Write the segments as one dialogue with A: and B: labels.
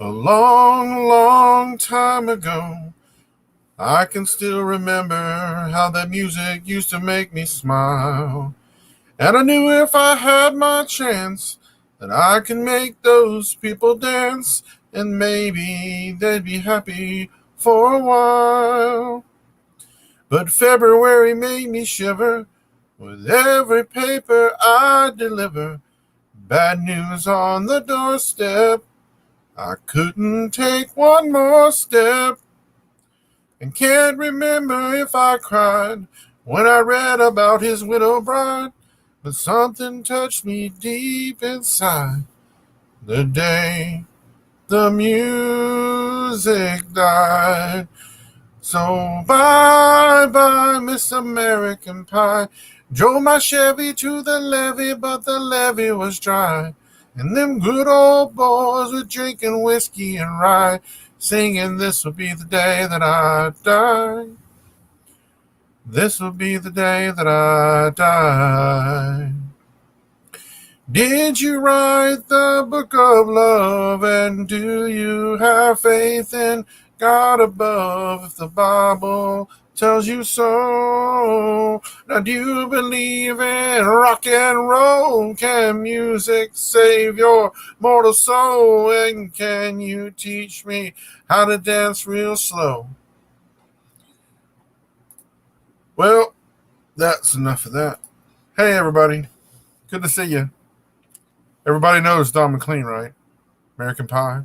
A: A long, long time ago, I can still remember how that music used to make me smile. And I knew if I had my chance that I could make those people dance, and maybe they'd be happy for a while. But February made me shiver with every paper I deliver. Bad news on the doorstep. I couldn't take one more step, and can't remember if I cried when I read about his widow bride, but something touched me deep inside the day the music died. So bye-bye, Miss American Pie. Drove my Chevy to the levee, but the levee was dry. And them good old boys were drinking whiskey and rye, singing, this will be the day that I die. This will be the day that I die. Did you write the book of love, and do you have faith in God above? If the Bible tells you so, now do you believe in rock and roll? Can music save your mortal soul? And can you teach me how to dance real slow? Well, that's enough of that. Hey everybody, good to see you. Everybody knows Don McLean, right? American Pie.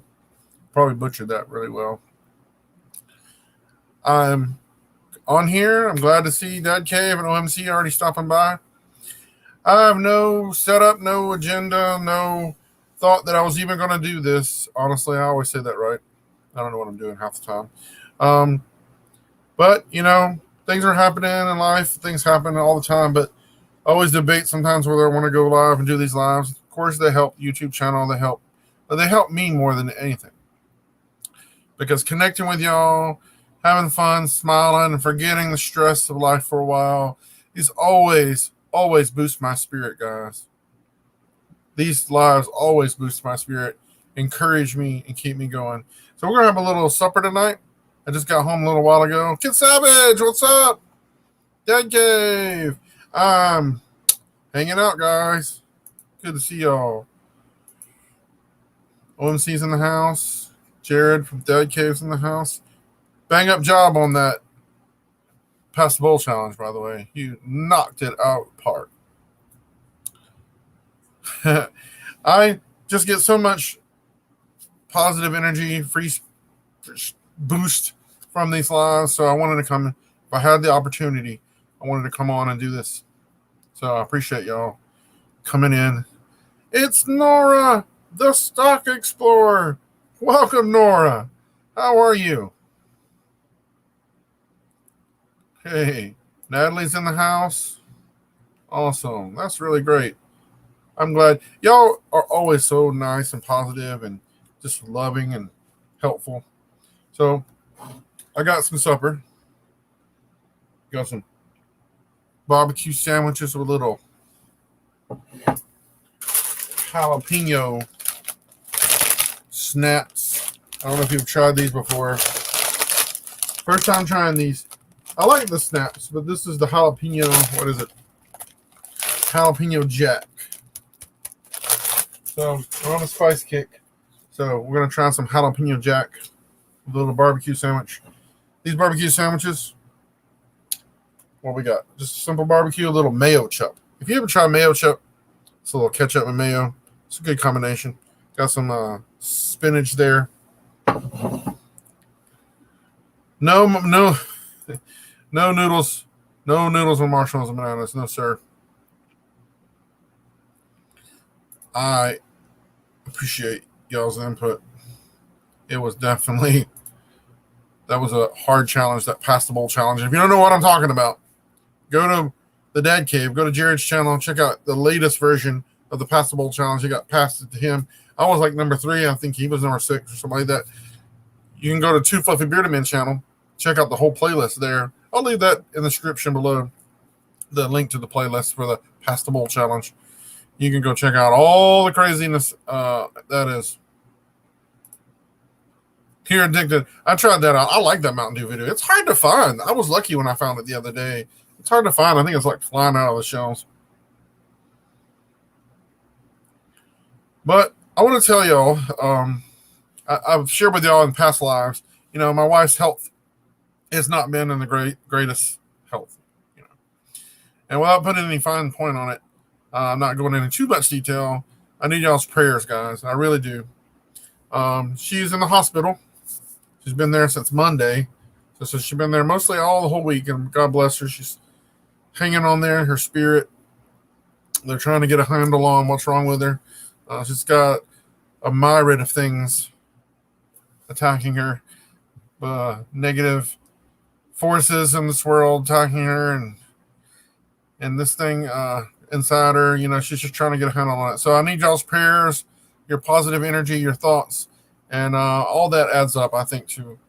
A: Probably butchered that really well. I'm on here. I'm glad to see Dad Cave and OMC already stopping by. I have no setup, no agenda, no thought that I was even going to do this. Honestly, I always say that right. I don't know what I'm doing half the time. But, you know, things are happening in life. Things happen all the time. But I always debate sometimes whether I want to go live and do these lives. Of course, they help the YouTube channel. They help me more than anything. Because connecting with y'all, having fun, smiling, and forgetting the stress of life for a while is always boost my spirit, guys. These lives always boost my spirit, encourage me, and keep me going. So we're going to have a little supper tonight. I just got home a little while ago. Kid Savage, what's up? Dead Cave. I'm hanging out, guys. Good to see y'all. OMC's in the house. Jared from Dead Cave's in the house. Bang up job on that Pass the Bowl challenge, by the way. You knocked it out of the park. I just get so much positive energy, free boost from these lives. So I wanted to come. If I had the opportunity, I wanted to come on and do this. So I appreciate y'all coming in. It's Nora, the Stock Explorer. Welcome, Nora. How are you? Hey, Natalie's in the house. Awesome. That's really great. I'm glad. Y'all are always so nice and positive and just loving and helpful. So I got some supper. Got some barbecue sandwiches with a little jalapeno snaps. I don't know if you've tried these before. First time trying these. I like the snaps, but this is the jalapeno. What is it? Jalapeno Jack. So we're on a spice kick. So we're going to try some jalapeno Jack with a little barbecue sandwich. These barbecue sandwiches, what we got? Just a simple barbecue, a little mayo chup. If you ever try mayo chup, it's a little ketchup and mayo. It's a good combination. Got some spinach there. No noodles. No noodles with marshmallows and bananas. No, sir. I appreciate y'all's input. It was definitely, that was a hard challenge, that Pass the Bowl challenge. If you don't know what I'm talking about, go to the Dad Cave, go to Jared's channel, check out the latest version of the Pass the Bowl challenge. It got passed it to him. I was like number 3. I think he was number 6 or something like that. You can go to Two Fluffy Bearded Men channel, check out the whole playlist there. I'll leave that in the description below, the link to the playlist for the Pass the Bowl challenge. You can go check out all the craziness that is. You're addicted. I tried that out. I like that Mountain Dew video. It's hard to find. I was lucky when I found it the other day. It's hard to find. I think it's like flying out of the shelves. But I want to tell y'all, I've shared with y'all in past lives, my wife's health has not been in the greatest health. And without putting any fine point on it, I'm not going into too much detail. I need y'all's prayers, guys. I really do. She's in the hospital. She's been there since Monday. So she's been there mostly all the whole week, and God bless her. She's hanging on there, her spirit. They're trying to get a handle on what's wrong with her. She's got a myriad of things attacking her. Negative forces in this world attacking her, and this thing inside her, she's just trying to get a handle on it. So I need y'all's prayers, your positive energy, your thoughts, and all that adds up, I think, to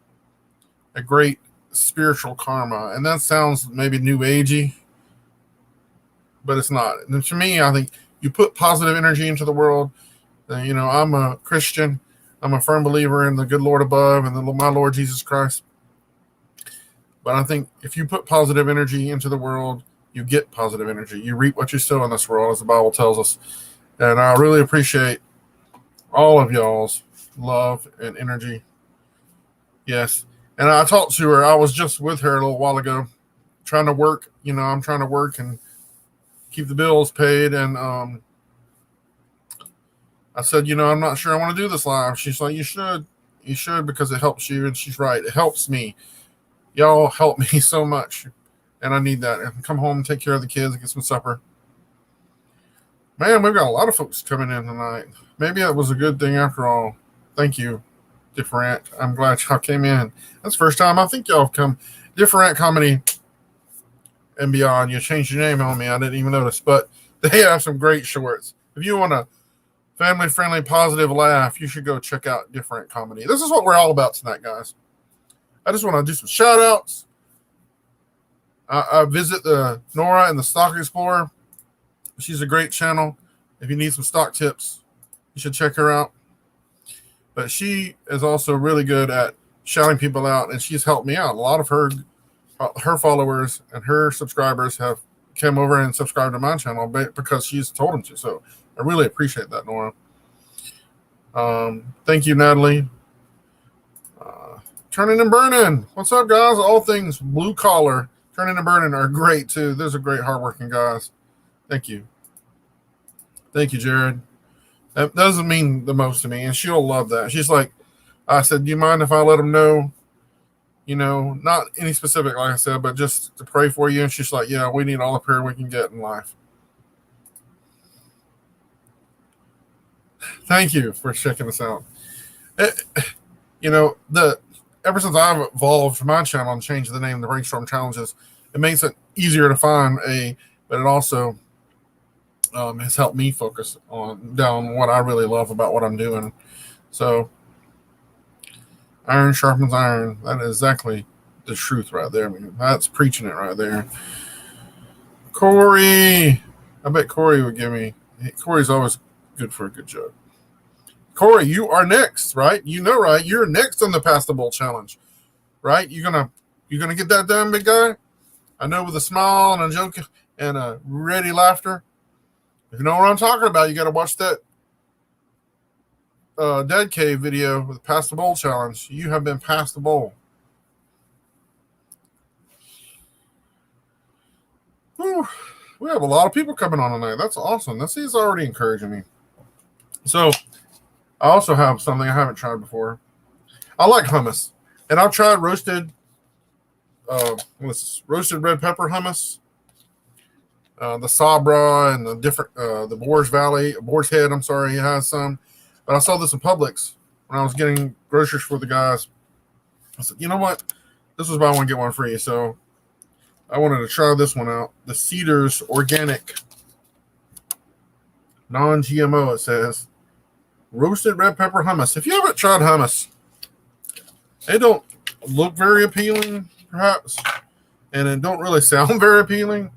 A: a great spiritual karma. And that sounds maybe new agey, but it's not. And to me, I think you put positive energy into the world. I'm a Christian. I'm a firm believer in the good Lord above and my Lord Jesus Christ. But I think if you put positive energy into the world, you get positive energy. You reap what you sow in this world, as the Bible tells us. And I really appreciate all of y'all's love and energy. Yes. And I talked to her. I was just with her a little while ago, trying to work. I'm trying to work and keep the bills paid. And I said, I'm not sure I want to do this live. She's like, you should, because it helps you. And she's right. It helps me. Y'all help me so much. And I need that. And come home and take care of the kids and get some supper. Man, we've got a lot of folks coming in tonight. Maybe that was a good thing after all. Thank you, Different. I'm glad y'all came in. That's the first time I think y'all have come. Different Comedy and Beyond. You changed your name on me. I didn't even notice. But they have some great shorts. If you want a family-friendly, positive laugh, you should go check out Different Comedy. This is what we're all about tonight, guys. I just want to do some shout-outs. I visit the Nora and the Stock Explorer. She's a great channel. If you need some stock tips, you should check her out. But she is also really good at shouting people out, and she's helped me out. A lot of her followers and her subscribers have come over and subscribed to my channel because she's told them to. So I really appreciate that, Nora. Thank you, Natalie. Turning and Burning. What's up, guys? All things blue collar. Turning and Burning are great, too. Those are great, hardworking guys. Thank you. Thank you, Jared. That doesn't mean the most to me, and she'll love that. She's like, I said, do you mind if I let them know? Not any specific, like I said, but just to pray for you. And she's like, yeah, we need all the prayer we can get in life. Thank you for checking us out. Ever since I've evolved my channel and changed the name of the Brainstorm Challenges, it makes it easier to find but it also has helped me focus down what I really love about what I'm doing. So iron sharpens iron. That is exactly the truth right there. I mean, that's preaching it right there. Corey. I bet Corey would give me. Corey's always good for a good joke. Corey, you are next, right? Right? You're next on the Pass the Bowl challenge, right? You're gonna get that done, big guy? I know, with a smile and a joke and a ready laughter. If you know what I'm talking about, you got to watch that Dead Cave video with the Pass the Bowl challenge. You have been past the bowl. Whew. We have a lot of people coming on tonight. That's awesome. This is already encouraging me. So I also have something I haven't tried before. I like hummus, and I've tried roasted red pepper hummus. The Sabra and the different the Boar's Head. I'm sorry, he has some, but I saw this in Publix when I was getting groceries for the guys. I said, you know what? This was buy one get one free, so I wanted to try this one out. The Cedars Organic, non-GMO. It says roasted red pepper hummus. If you haven't tried hummus, they don't look very appealing, perhaps, and it don't really sound very appealing.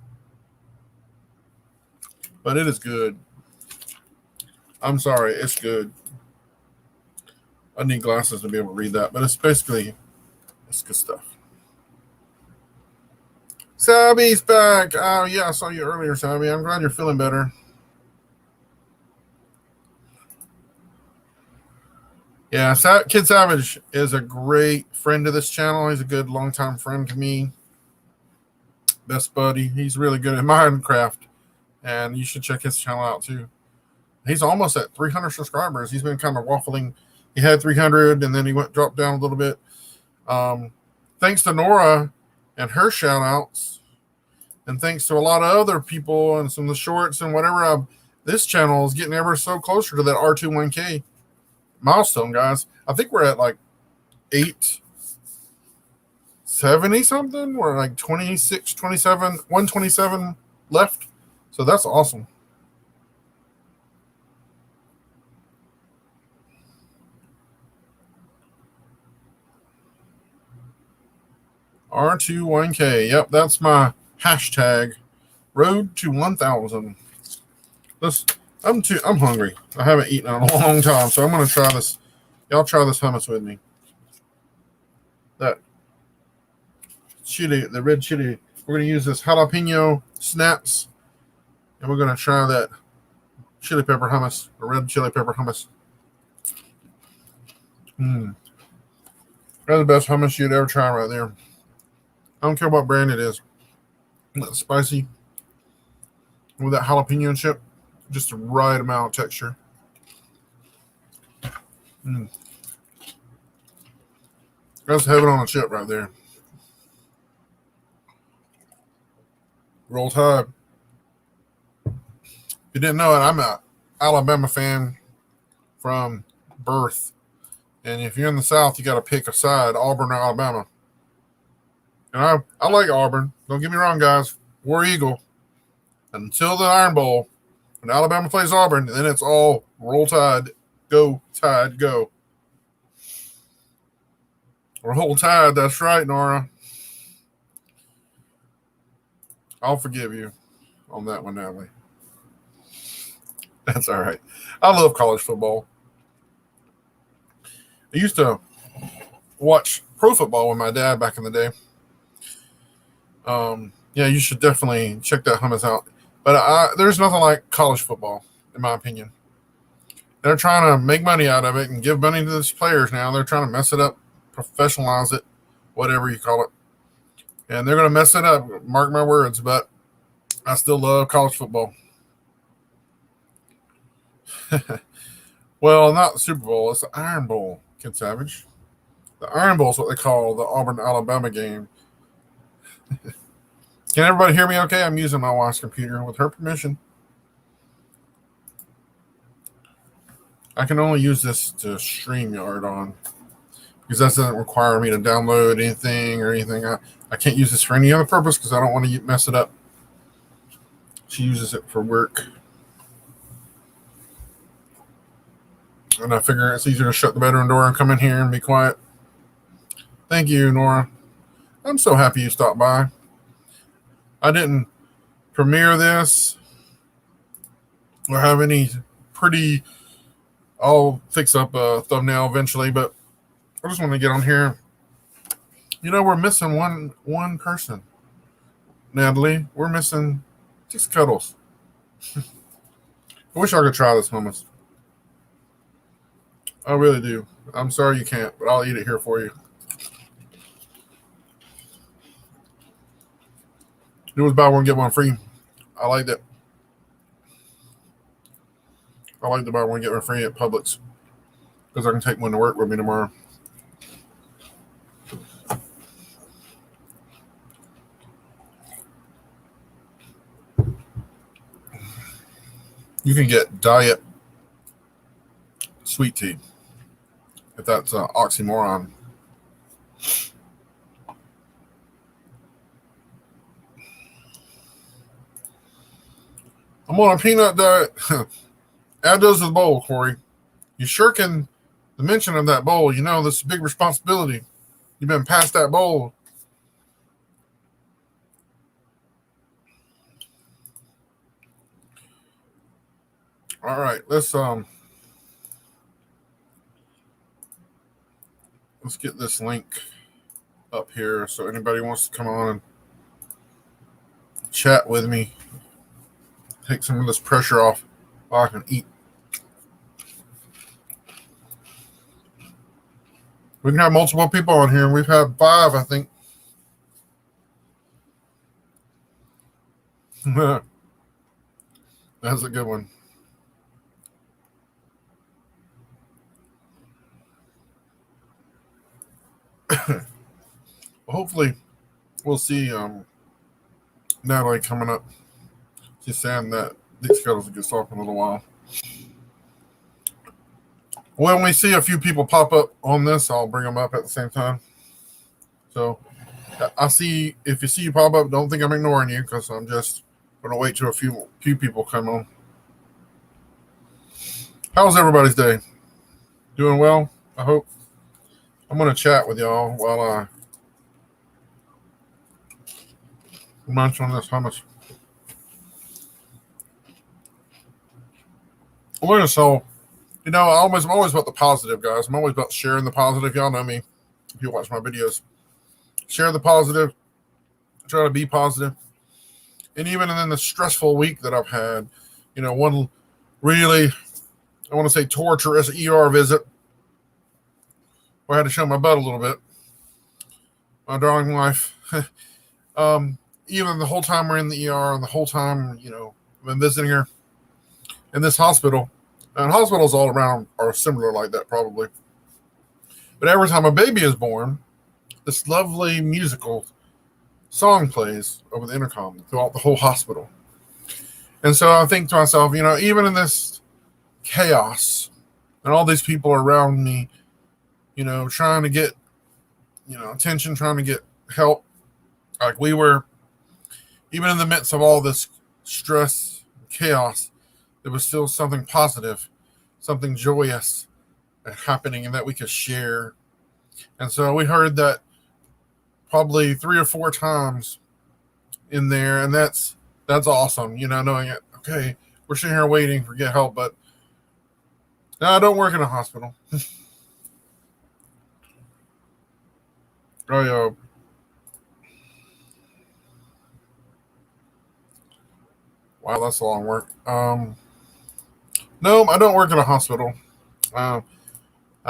A: But it is good. I'm sorry, it's good. I need glasses to be able to read that, but it's basically, it's good stuff. Sabby's back. Oh, yeah, I saw you earlier, Sabby. I'm glad you're feeling better. Yeah, Kid Savage is a great friend to this channel. He's a good longtime friend to me. Best buddy. He's really good at Minecraft, and you should check his channel out too. He's almost at 300 subscribers. He's been kind of waffling. He had 300, and then he dropped down a little bit. Thanks to Nora and her shout outs, and thanks to a lot of other people and some of the shorts and whatever, this channel is getting ever so closer to that R21K milestone, guys. I think we're at like 870 something. We're like 26, 27, 127 left. So that's awesome. R21K. Yep, that's my hashtag. Road to 1,000. I'm hungry. I haven't eaten in a long time, so I'm gonna try this. Y'all try this hummus with me. That chili, the red chili. We're gonna use this jalapeno snaps, and we're gonna try that chili pepper hummus, or red chili pepper hummus. That's the best hummus you'd ever try right there. I don't care what brand it is. That's spicy with that jalapeno chip, just the right amount of texture. That's heaven on a chip right there. Roll Tide. If you didn't know it, I'm an Alabama fan from birth. And if you're in the South, you got to pick a side, Auburn or Alabama. And I like Auburn. Don't get me wrong, guys. War Eagle. Until the Iron Bowl, when Alabama plays Auburn, then it's all Roll Tide, go, Tide, go. Roll Tide, that's right, Nora. I'll forgive you on that one, Natalie. That's all right. I love college football. I used to watch pro football with my dad back in the day. Yeah, you should definitely check that hummus out. But there's nothing like college football, in my opinion. They're trying to make money out of it and give money to these players now. They're trying to mess it up, professionalize it, whatever you call it. And they're going to mess it up, mark my words, but I still love college football. Well, not the Super Bowl. It's the Iron Bowl, Kid Savage. The Iron Bowl is what they call the Auburn-Alabama game. Can everybody hear me okay? I'm using my wife's computer with her permission. I can only use this to StreamYard on because that doesn't require me to download anything or anything. I can't use this for any other purpose because I don't want to mess it up. She uses it for work. And I figure it's easier to shut the bedroom door and come in here and be quiet. Thank you, Nora. I'm so happy you stopped by. I didn't premiere this or have any pretty. I'll fix up a thumbnail eventually, but I just want to get on here. You know, we're missing one person. Natalie, we're missing just Cuddles. I wish I could try this hummus. I really do. I'm sorry you can't, but I'll eat it here for you. It was buy one, get one free. I like that. I like to buy one, get one free at Publix because I can take one to work with me tomorrow. You can get diet sweet tea if that's an oxymoron. I'm on a peanut diet. Add those to the bowl, Corey. You sure can. The mention of that bowl, you know, this is a big responsibility. You've been past that bowl. All right, let's let's get this link up here so anybody wants to come on and chat with me. Take some of this pressure off while I can eat. We can have multiple people on here, and we've had 5, I think. That's a good one. Well, hopefully, we'll see Natalie coming up. She's saying that these scuttles will get soft in a little while. When we see a few people pop up on this, I'll bring them up at the same time. So I see, if you see you pop up, don't think I'm ignoring you, because I'm just going to wait till a few people come on. How's everybody's day? Doing well, I hope. I'm going to chat with y'all while I munch on this hummus. So, I'm always about the positive, guys. I'm always about sharing the positive. Y'all know me if you watch my videos. Share the positive. Try to be positive. And even in the stressful week that I've had, one really, I want to say, torturous ER visit where I had to show my butt a little bit. My darling wife. Even the whole time we're in the ER and the whole time, I've been visiting her in this hospital. And hospitals all around are similar like that, probably. But every time a baby is born, this lovely musical song plays over the intercom throughout the whole hospital. And so I think to myself, even in this chaos and all these people around me, trying to get, attention, trying to get help, like we were, even in the midst of all this stress and chaos, there was still something positive, something joyous happening, and that we could share. And so we heard that probably 3 or 4 times in there, and that's awesome, knowing it. Okay, we're sitting here waiting for get help, but no, I don't work in a hospital. Wow, that's a long work. No, I don't work in a hospital. I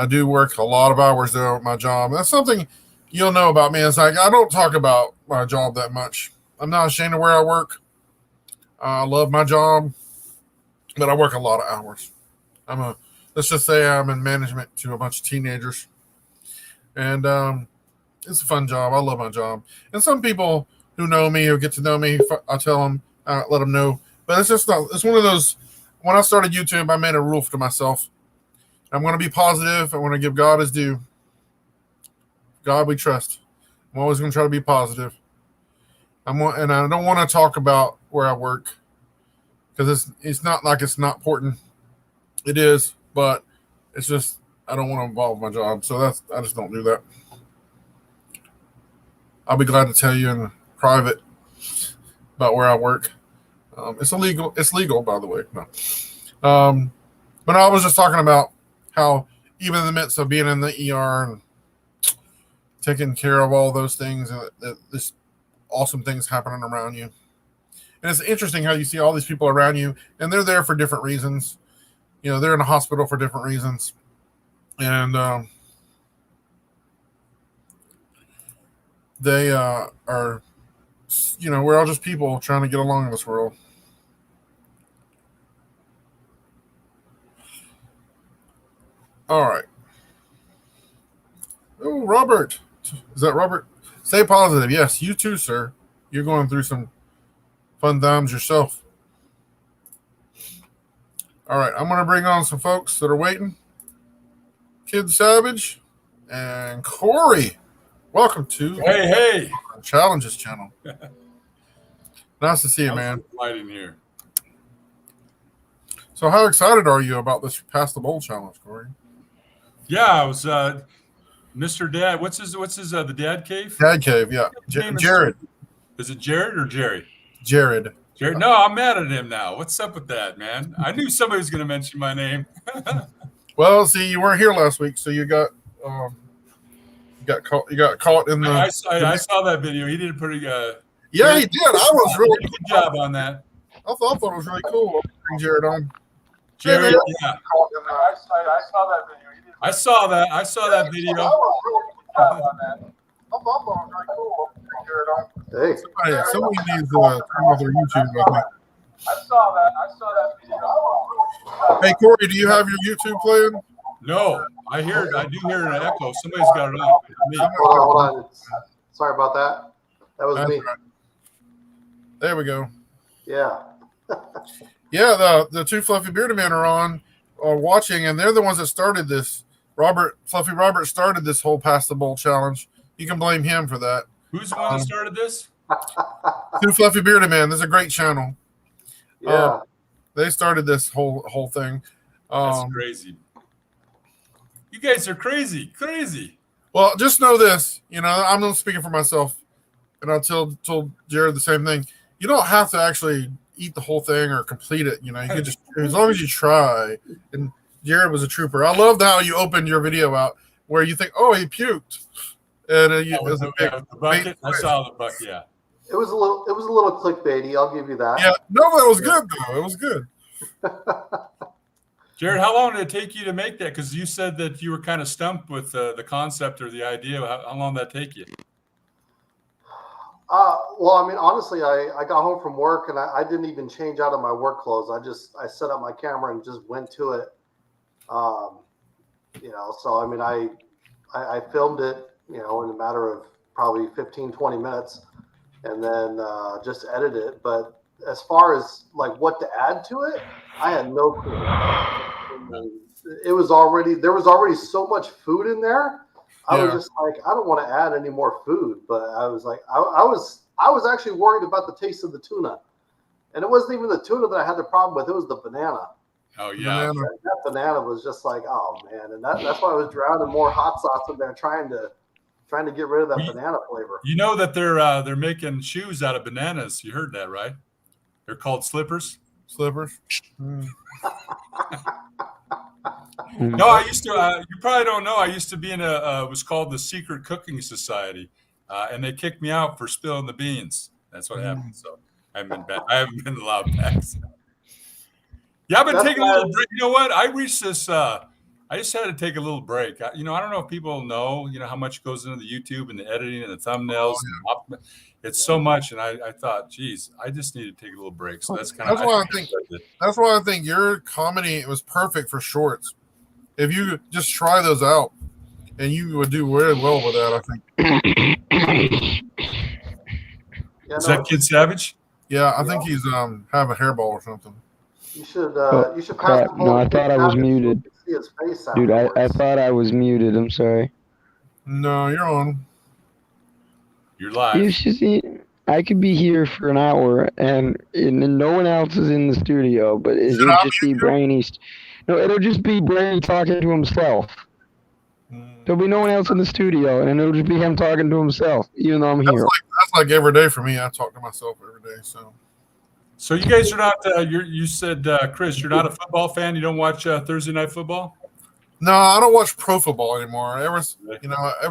A: do work a lot of hours though at my job. That's something you'll know about me. It's like I don't talk about my job that much. I'm not ashamed of where I work. I love my job, but I work a lot of hours. Let's just say I'm in management to a bunch of teenagers, and it's a fun job. I love my job. And some people who know me or get to know me, I tell them, let them know. But it's just it's one of those. When I started YouTube, I made a rule to myself. I'm going to be positive. I want to give God his due. God we trust. I'm always going to try to be positive. And I don't want to talk about where I work, because it's not like it's not important. It is, but it's just I don't want to involve my job. So I just don't do that. I'll be glad to tell you in private about where I work. It's illegal. It's legal, by the way. No. But I was just talking about how even in the midst of being in the ER and taking care of all those things, and this awesome things happening around you. And it's interesting how you see all these people around you, and they're there for different reasons. They're in a hospital for different reasons. And they are, we're all just people trying to get along in this world. All right. Oh, Robert. Is that Robert? Stay positive. Yes, you too, sir. You're going through some fun times yourself. All right. I'm going to bring on some folks that are waiting. Kid Savage and Corey. Welcome to
B: Hey
A: Challenges channel. Nice to see you, man.
B: Light in here.
A: So how excited are you about this Pass the Bowl challenge, Corey?
B: Yeah, I was Mr. Dad. What's his the Dad Cave?
A: Dad Cave, yeah. Jared.
B: Is it Jared or Jerry?
A: Jared.
B: No, I'm mad at him now. What's up with that, man? I knew somebody was going to mention my name.
A: Well, see, you weren't here last week, so you got got caught in the.
B: I saw that video. He did a pretty.
A: Yeah, he did. I was really
B: good job on that.
A: I thought it was really cool. Bring Jared on.
B: Jared, yeah. I saw that video. I saw that video.
A: I thought it was really cool. Bring Jared on.
C: Hey.
A: Somebody needs to turn off their YouTube, I think.
B: I saw that video.
A: Hey, Corey, do you have your YouTube playing?
B: No, I do hear an echo. Somebody's got it on. Me.
C: Hold on. Sorry about that. That was me.
A: Right. There we go.
C: Yeah.
A: Yeah, the two Fluffy Bearded Men are watching, and they're the ones that started this. Fluffy Robert started this whole Pass the Bowl challenge. You can blame him for that.
B: Who's the one that started this?
A: Two Fluffy Bearded Men. This is a great channel.
C: Yeah.
A: They started this whole thing.
B: That's crazy. You guys are crazy.
A: Well, just know this. I'm not speaking for myself, and I told Jared the same thing. You don't have to actually eat the whole thing or complete it. You can just, as long as you try. And Jared was a trooper. I loved how you opened your video out where you think, oh, he puked, and it was a big
B: the bucket. I saw the bucket. Yeah.
C: It was a little clickbaity. I'll give you that.
A: Yeah. No, but it was good though. It was good.
B: Jared, how long did it take you to make that? Because you said that you were kind of stumped with the concept or the idea. How long did that take you?
C: Well, I mean, honestly, I got home from work and I didn't even change out of my work clothes. I set up my camera and just went to it. So I mean, I filmed it, in a matter of probably 15, 20 minutes, and then just edited it. But as far as like what to add to it, I had no clue. There was already so much food in there. I was just like, I don't want to add any more food, but I was like, I was actually worried about the taste of the tuna, and it wasn't even the tuna that I had the problem with. It was the banana.
B: Oh yeah,
C: that banana was just like, oh man, and that's why I was drowning more hot sauce in there, trying to get rid of that banana flavor.
B: You know that they're making shoes out of bananas. You heard that, right? They're called slippers. No, I used to. You probably don't know. I used to be in it was called the Secret Cooking Society, and they kicked me out for spilling the beans. That's what happened. So I haven't been allowed back. So. Yeah, I've been taking a little break. You know what? I reached this. I just had to take a little break. I don't know if people know, how much goes into the YouTube and the editing and the thumbnails. It's so much, and I thought, geez, I just need to take a little break. So that's why
A: I think your comedy was perfect for shorts. If you just try those out, and you would do really well with that, I think.
B: Is that Kid Savage?
A: Yeah, I think he's have a hairball or something.
C: You should pass the
D: No, I thought I was muted.
C: See his face.
D: Dude, I thought I was muted. I'm sorry.
A: No, you're on.
B: You're live.
D: You should see. I could be here for an hour, and no one else is in the studio, but it'll just be Brainy. No, it'll just be Brainy talking to himself. There'll be no one else in the studio, and it'll just be him talking to himself, even though I'm here.
A: That's like every day for me. I talk to myself every day.
B: So you guys are not. You said, Chris, you're not a football fan. You don't watch Thursday Night Football.
A: No, I don't watch pro football anymore. Ever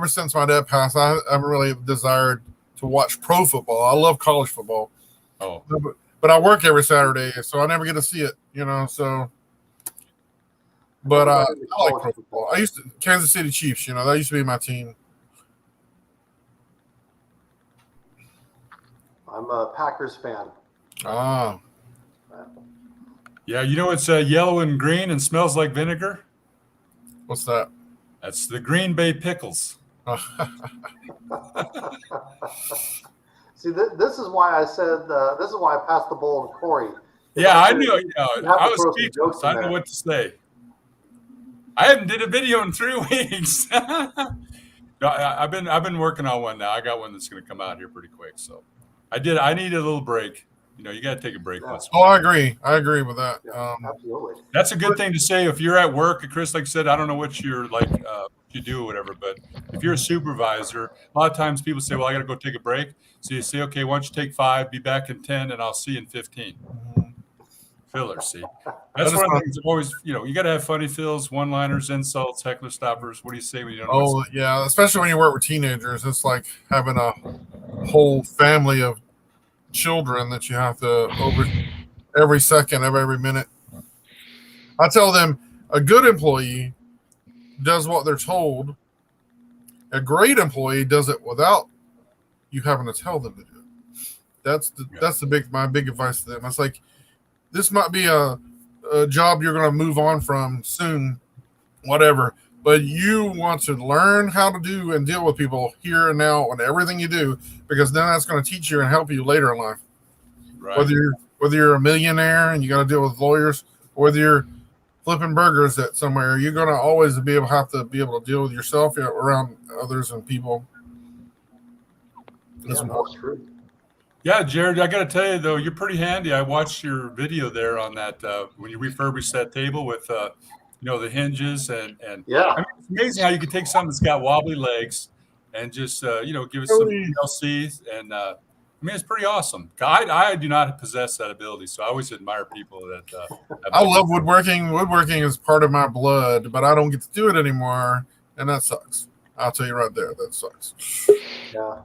A: since my dad passed, I haven't really desired to watch pro football. I love college football.
B: Oh,
A: but I work every Saturday, so I never get to see it. So. But I like pro football. I used to Kansas City Chiefs. That used to be my team.
C: I'm a Packers fan.
A: Ah.
B: Yeah, it's yellow and green and smells like vinegar.
A: What's that?
B: That's the Green Bay Pickles.
C: See, this is why I said this is why I passed the ball to Corey.
B: Yeah, I knew. I was speechless. I don't know what to say. I haven't did a video in 3 weeks. No, I've been working on one now. I got one that's going to come out here pretty quick. So I need a little break. You got to take a break once.
A: Oh, I agree. I agree with that.
C: Yeah, absolutely.
B: That's a good thing to say if you're at work. Chris, like I said, I don't know what you're like, you do or whatever, but if you're a supervisor, a lot of times people say, well, I got to go take a break. So you say, okay, why don't you take 5, be back in 10, and I'll see you in 15. Filler, see. That's one of the things I've always, you got to have funny fills, one-liners, insults, heckler stoppers. What do you say when you don't know?
A: Oh, yeah, especially when you work with teenagers. It's like having a whole family of children that you have to over every second of every minute. I tell them a good employee does what they're told. A great employee does it without you having to tell them to do it. That's my big advice to them. It's like, this might be a job you're going to move on from soon, whatever, but you want to learn how to do and deal with people here and now and everything you do, because then that's going to teach you and help you later in life.
B: Right.
A: Whether you're a millionaire and you got to deal with lawyers, or whether you're flipping burgers at somewhere, you're going to always be able to deal with yourself around others and people.
C: That's true.
B: Yeah, Jared, I got to tell you, though, you're pretty handy. I watched your video there on that when you refurbished that table with, the hinges. And
C: yeah.
B: I mean, it's amazing how you can take something that's got wobbly legs and just, give it some PLCs. And, it's pretty awesome. I do not possess that ability, so I always admire people that
A: I love woodworking. Woodworking is part of my blood, but I don't get to do it anymore, and that sucks. I'll tell you right there, that sucks.
C: Yeah.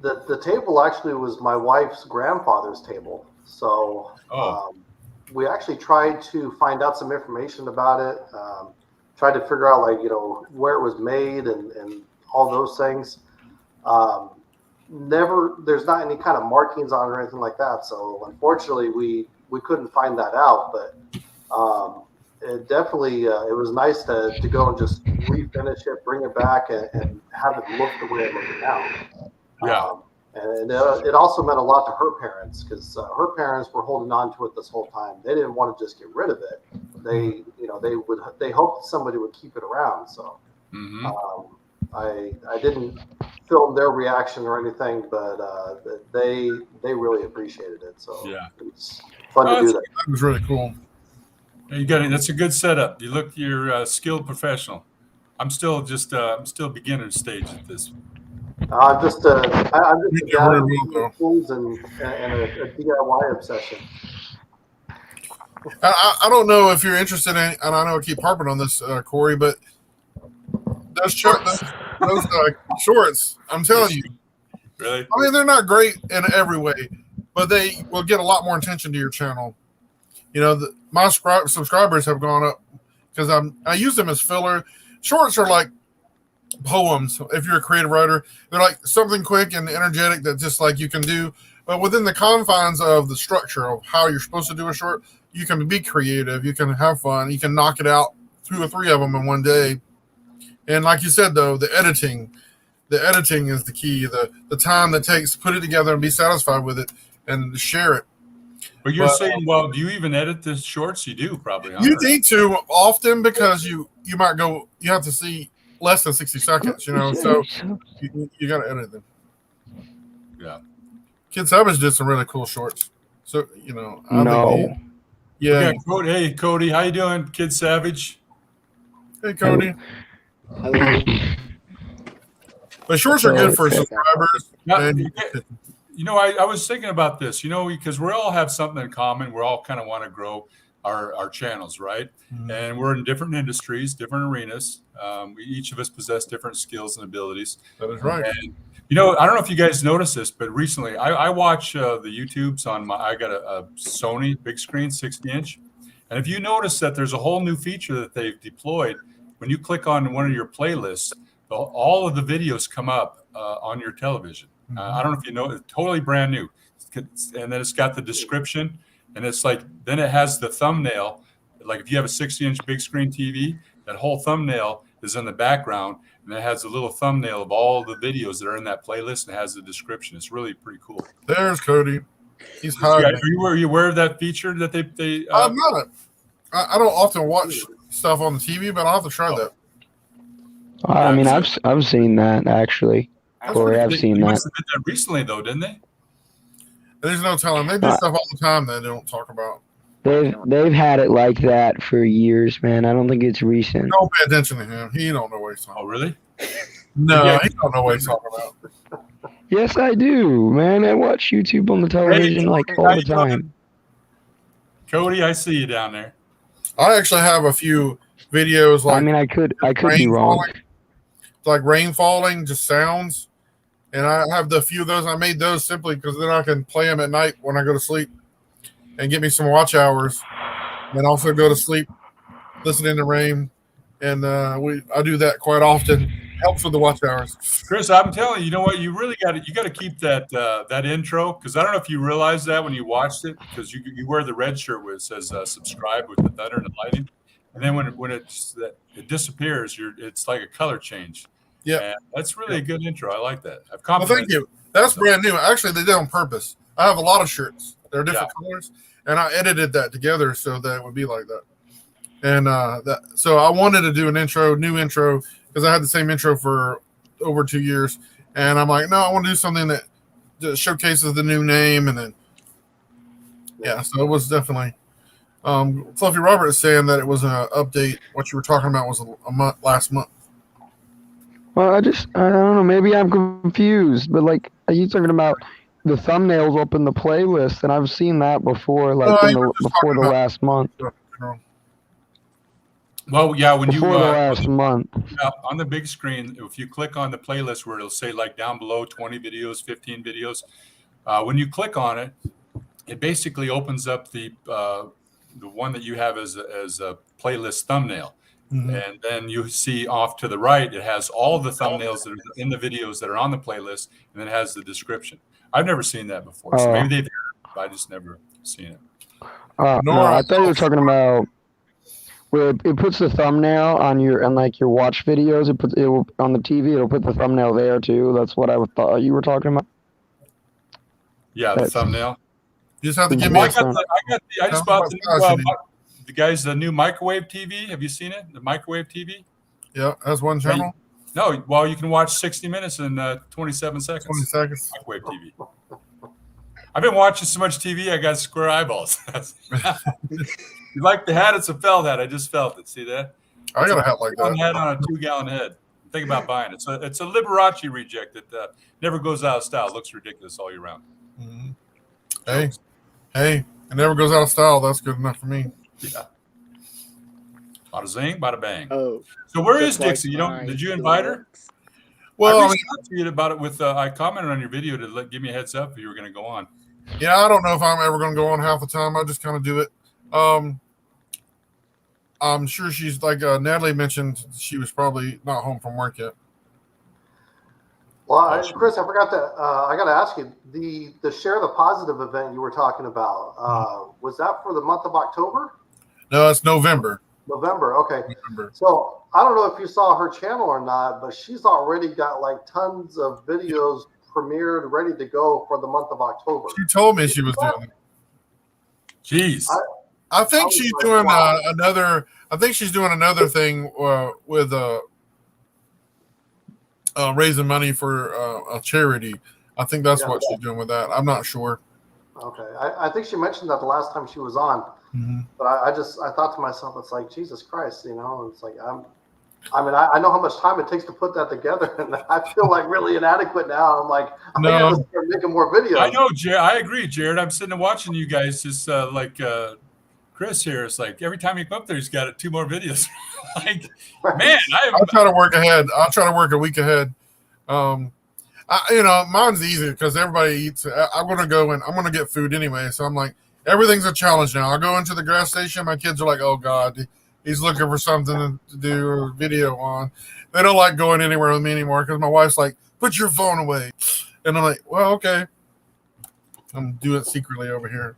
C: The table actually was my wife's grandfather's table. So we actually tried to find out some information about it, tried to figure out where it was made and all those things. There's not any kind of markings on it or anything like that. So unfortunately we couldn't find that out, but it definitely it was nice to go and just refinish it, bring it back, and have it look the way it looks now.
B: Yeah.
C: And it also meant a lot to her parents, because her parents were holding on to it this whole time. They didn't want to just get rid of it. They hoped somebody would keep it around. So I didn't film their reaction or anything, but they really appreciatied it. So it was fun to do that.
A: That was really cool.
B: You got it. That's a good setup. You're a skilled professional. I'm still beginner stage at this.
C: I'm just a guy with tools and a DIY obsession.
A: I don't know if you're interested in, and I know I keep harping on this, Corey, but those shorts, I'm telling you.
B: Really?
A: I mean, they're not great in every way, but they will get a lot more attention to your channel. My subscribers have gone up because I use them as filler. Shorts are like poems. If you're a creative writer, they're like something quick and energetic that just like you can do, but within the confines of the structure of how you're supposed to do a short, you can be creative, you can have fun, you can knock it out 2 or 3 of them in one day. And like you said, though, the editing is the key. The time that takes to put it together and be satisfied with it and share it.
B: But you're saying, well, do you even edit the shorts? You do probably.
A: You need to often, because you might go. You have to see less than 60 seconds. So you got to edit them.
B: Yeah.
A: Kid Savage did some really cool shorts. So
D: Yeah.
B: Hey, Cody, how you doing, Kid Savage?
A: Hey, Cody. But shorts are good for subscribers.
B: I was thinking about this, because we all have something in common. We all kind of want to grow our channels, right? Mm-hmm. And we're in different industries, different arenas. Each of us possess different skills and abilities.
A: That is right.
B: And, I don't know if you guys noticed this, but recently I watch the YouTubes I got a Sony big screen, 60-inch. And if you notice that there's a whole new feature that they've deployed, when you click on one of your playlists, all of the videos come up on your television. I don't know if you know, it's totally brand new. And then it's got the description, and it's like, then it has the thumbnail. Like if you have a 60-inch big screen TV, that whole thumbnail is in the background, and it has a little thumbnail of all the videos that are in that playlist, and it has the description. It's really pretty cool.
A: There's Cody. He's hiding.
B: Are you aware of that feature that they
A: I'm not. I don't often watch stuff on the TV, but I'll have to try that.
D: I mean, I've seen that actually. Corey, I've seen that.
B: Must have did that recently, though, didn't they?
A: There's no telling. They do stuff all the time that they don't talk about.
D: They've had it like that for years, man. I don't think it's recent.
A: Don't pay attention to him. He don't know what he's talking about.
B: Oh, really?
A: No, he don't know what he's talking about.
D: Yes, I do, man. I watch YouTube on the television all the time.
B: Cody, I see you down there.
A: I actually have a few videos like
D: I mean, I could be
A: rain
D: wrong.
A: falling, like rain falling, just sounds. And I have the few of those. I made those simply because then I can play them at night when I go to sleep and get me some watch hours, and also go to sleep listening to rain. And I do that quite often. Helps with the watch hours.
B: Chris, I'm telling you, you know what? You really got to keep that that intro, because I don't know if you realized that when you watched it, because you wear the red shirt where it says subscribe with the thunder and the lighting, and then when it disappears, it's like a color change.
A: Yeah,
B: that's really a good intro. I like that. I've
A: well, thank you. That's brand new. Actually, they did it on purpose. I have a lot of shirts. They're different colors, and I edited that together so that it would be like that. And so I wanted to do an new intro, because I had the same intro for over 2 years, and I'm like, no, I want to do something that showcases the new name, and then so it was definitely. Fluffy Robert is saying that it was an update. What you were talking about was last month.
D: Well, I don't know. Maybe I'm confused, but like, are you talking about the thumbnails up in the playlist? And I've seen that before, like before the last month.
B: Well, yeah, when
D: before
B: you
D: the last month
B: on the big screen, if you click on the playlist where it'll say like down below 20 videos, 15 videos, when you click on it, it basically opens up the one that you have as a playlist thumbnail. Mm-hmm. And then you see off to the right, it has all the thumbnails that are in the videos that are on the playlist, and then it has the description. I've never seen that before, so maybe they've heard it, but I just never seen it.
D: No, I thought you were talking about where it puts the thumbnail on your watch videos. It will on the TV. It'll put the thumbnail there too. That's what I thought you were talking about.
B: Yeah, the thumbnail.
A: You just have to give me.
B: I just bought the new microwave TV. Have you seen it? The microwave TV.
A: Yeah, that's one channel.
B: No, well, you can watch 60 minutes in 27 seconds.
A: 20 seconds.
B: Microwave TV. I've been watching so much TV, I got square eyeballs. You like the hat? It's a felt hat. I just felt it. See that?
A: I got a hat like that.
B: One hat on a 2-gallon head. Think about buying it. It's a Liberace reject that never goes out of style. It looks ridiculous all year round.
A: Mm-hmm. Hey, it never goes out of style. That's good enough for me.
B: Yeah. Bada zing, bada bang.
E: Oh.
B: So where is Dixie? Did you invite her?
A: Well,
B: I reached out to you about it with. I commented on your video to give me a heads up if you were going to go on.
A: Yeah, I don't know if I'm ever going to go on half the time. I just kind of do it. I'm sure she's like Natalie mentioned. She was probably not home from work yet.
C: Well, Chris, I forgot to. I got to ask you the Share the Positive event you were talking about. Was that for the month of October?
A: No, it's November.
C: November. Okay. November. So I don't know if you saw her channel or not, but she's already got like tons of videos premiered, ready to go for the month of October.
A: She told me she was doing it.
B: Jeez.
A: I think she's doing another. I think she's doing another thing with raising money for a charity. I think that's what she's doing with that. I'm not sure.
C: Okay, I think she mentioned that the last time she was on. Mm-hmm. But I thought to myself, it's like, Jesus Christ, you know. It's like I know how much time it takes to put that together, and I feel like really inadequate now. I'm like, I think I'm start making more videos.
B: I know, Jared. I agree, Jared. I'm sitting and watching you guys, just like Chris here. It's like every time you come up there, he's got 2 more videos. Like, man,
A: I'll try to work ahead. I'll try to work a week ahead. Mine's easy because everybody eats. I'm gonna go and I'm gonna get food anyway. So I'm like, everything's a challenge now. I go into the gas station. My kids are like, "Oh God, he's looking for something to do a video on." They don't like going anywhere with me anymore because my wife's like, "Put your phone away," and I'm like, "Well, okay." I'm doing it secretly over here.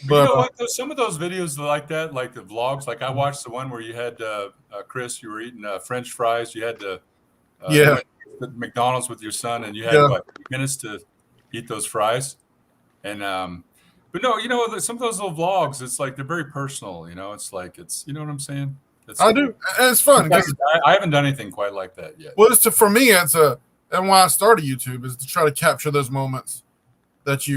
B: But you know what? Some of those videos like that, like the vlogs, like I watched the one where you had Chris, you were eating French fries. You had to McDonald's with your son, and you had 8 minutes to eat those fries. And but no, some of those little vlogs, it's like they're very personal. It's like you know what I'm saying?
A: I do. And it's fun.
B: I haven't done anything quite like that yet.
A: Well, for me, and why I started YouTube is to try to capture those moments that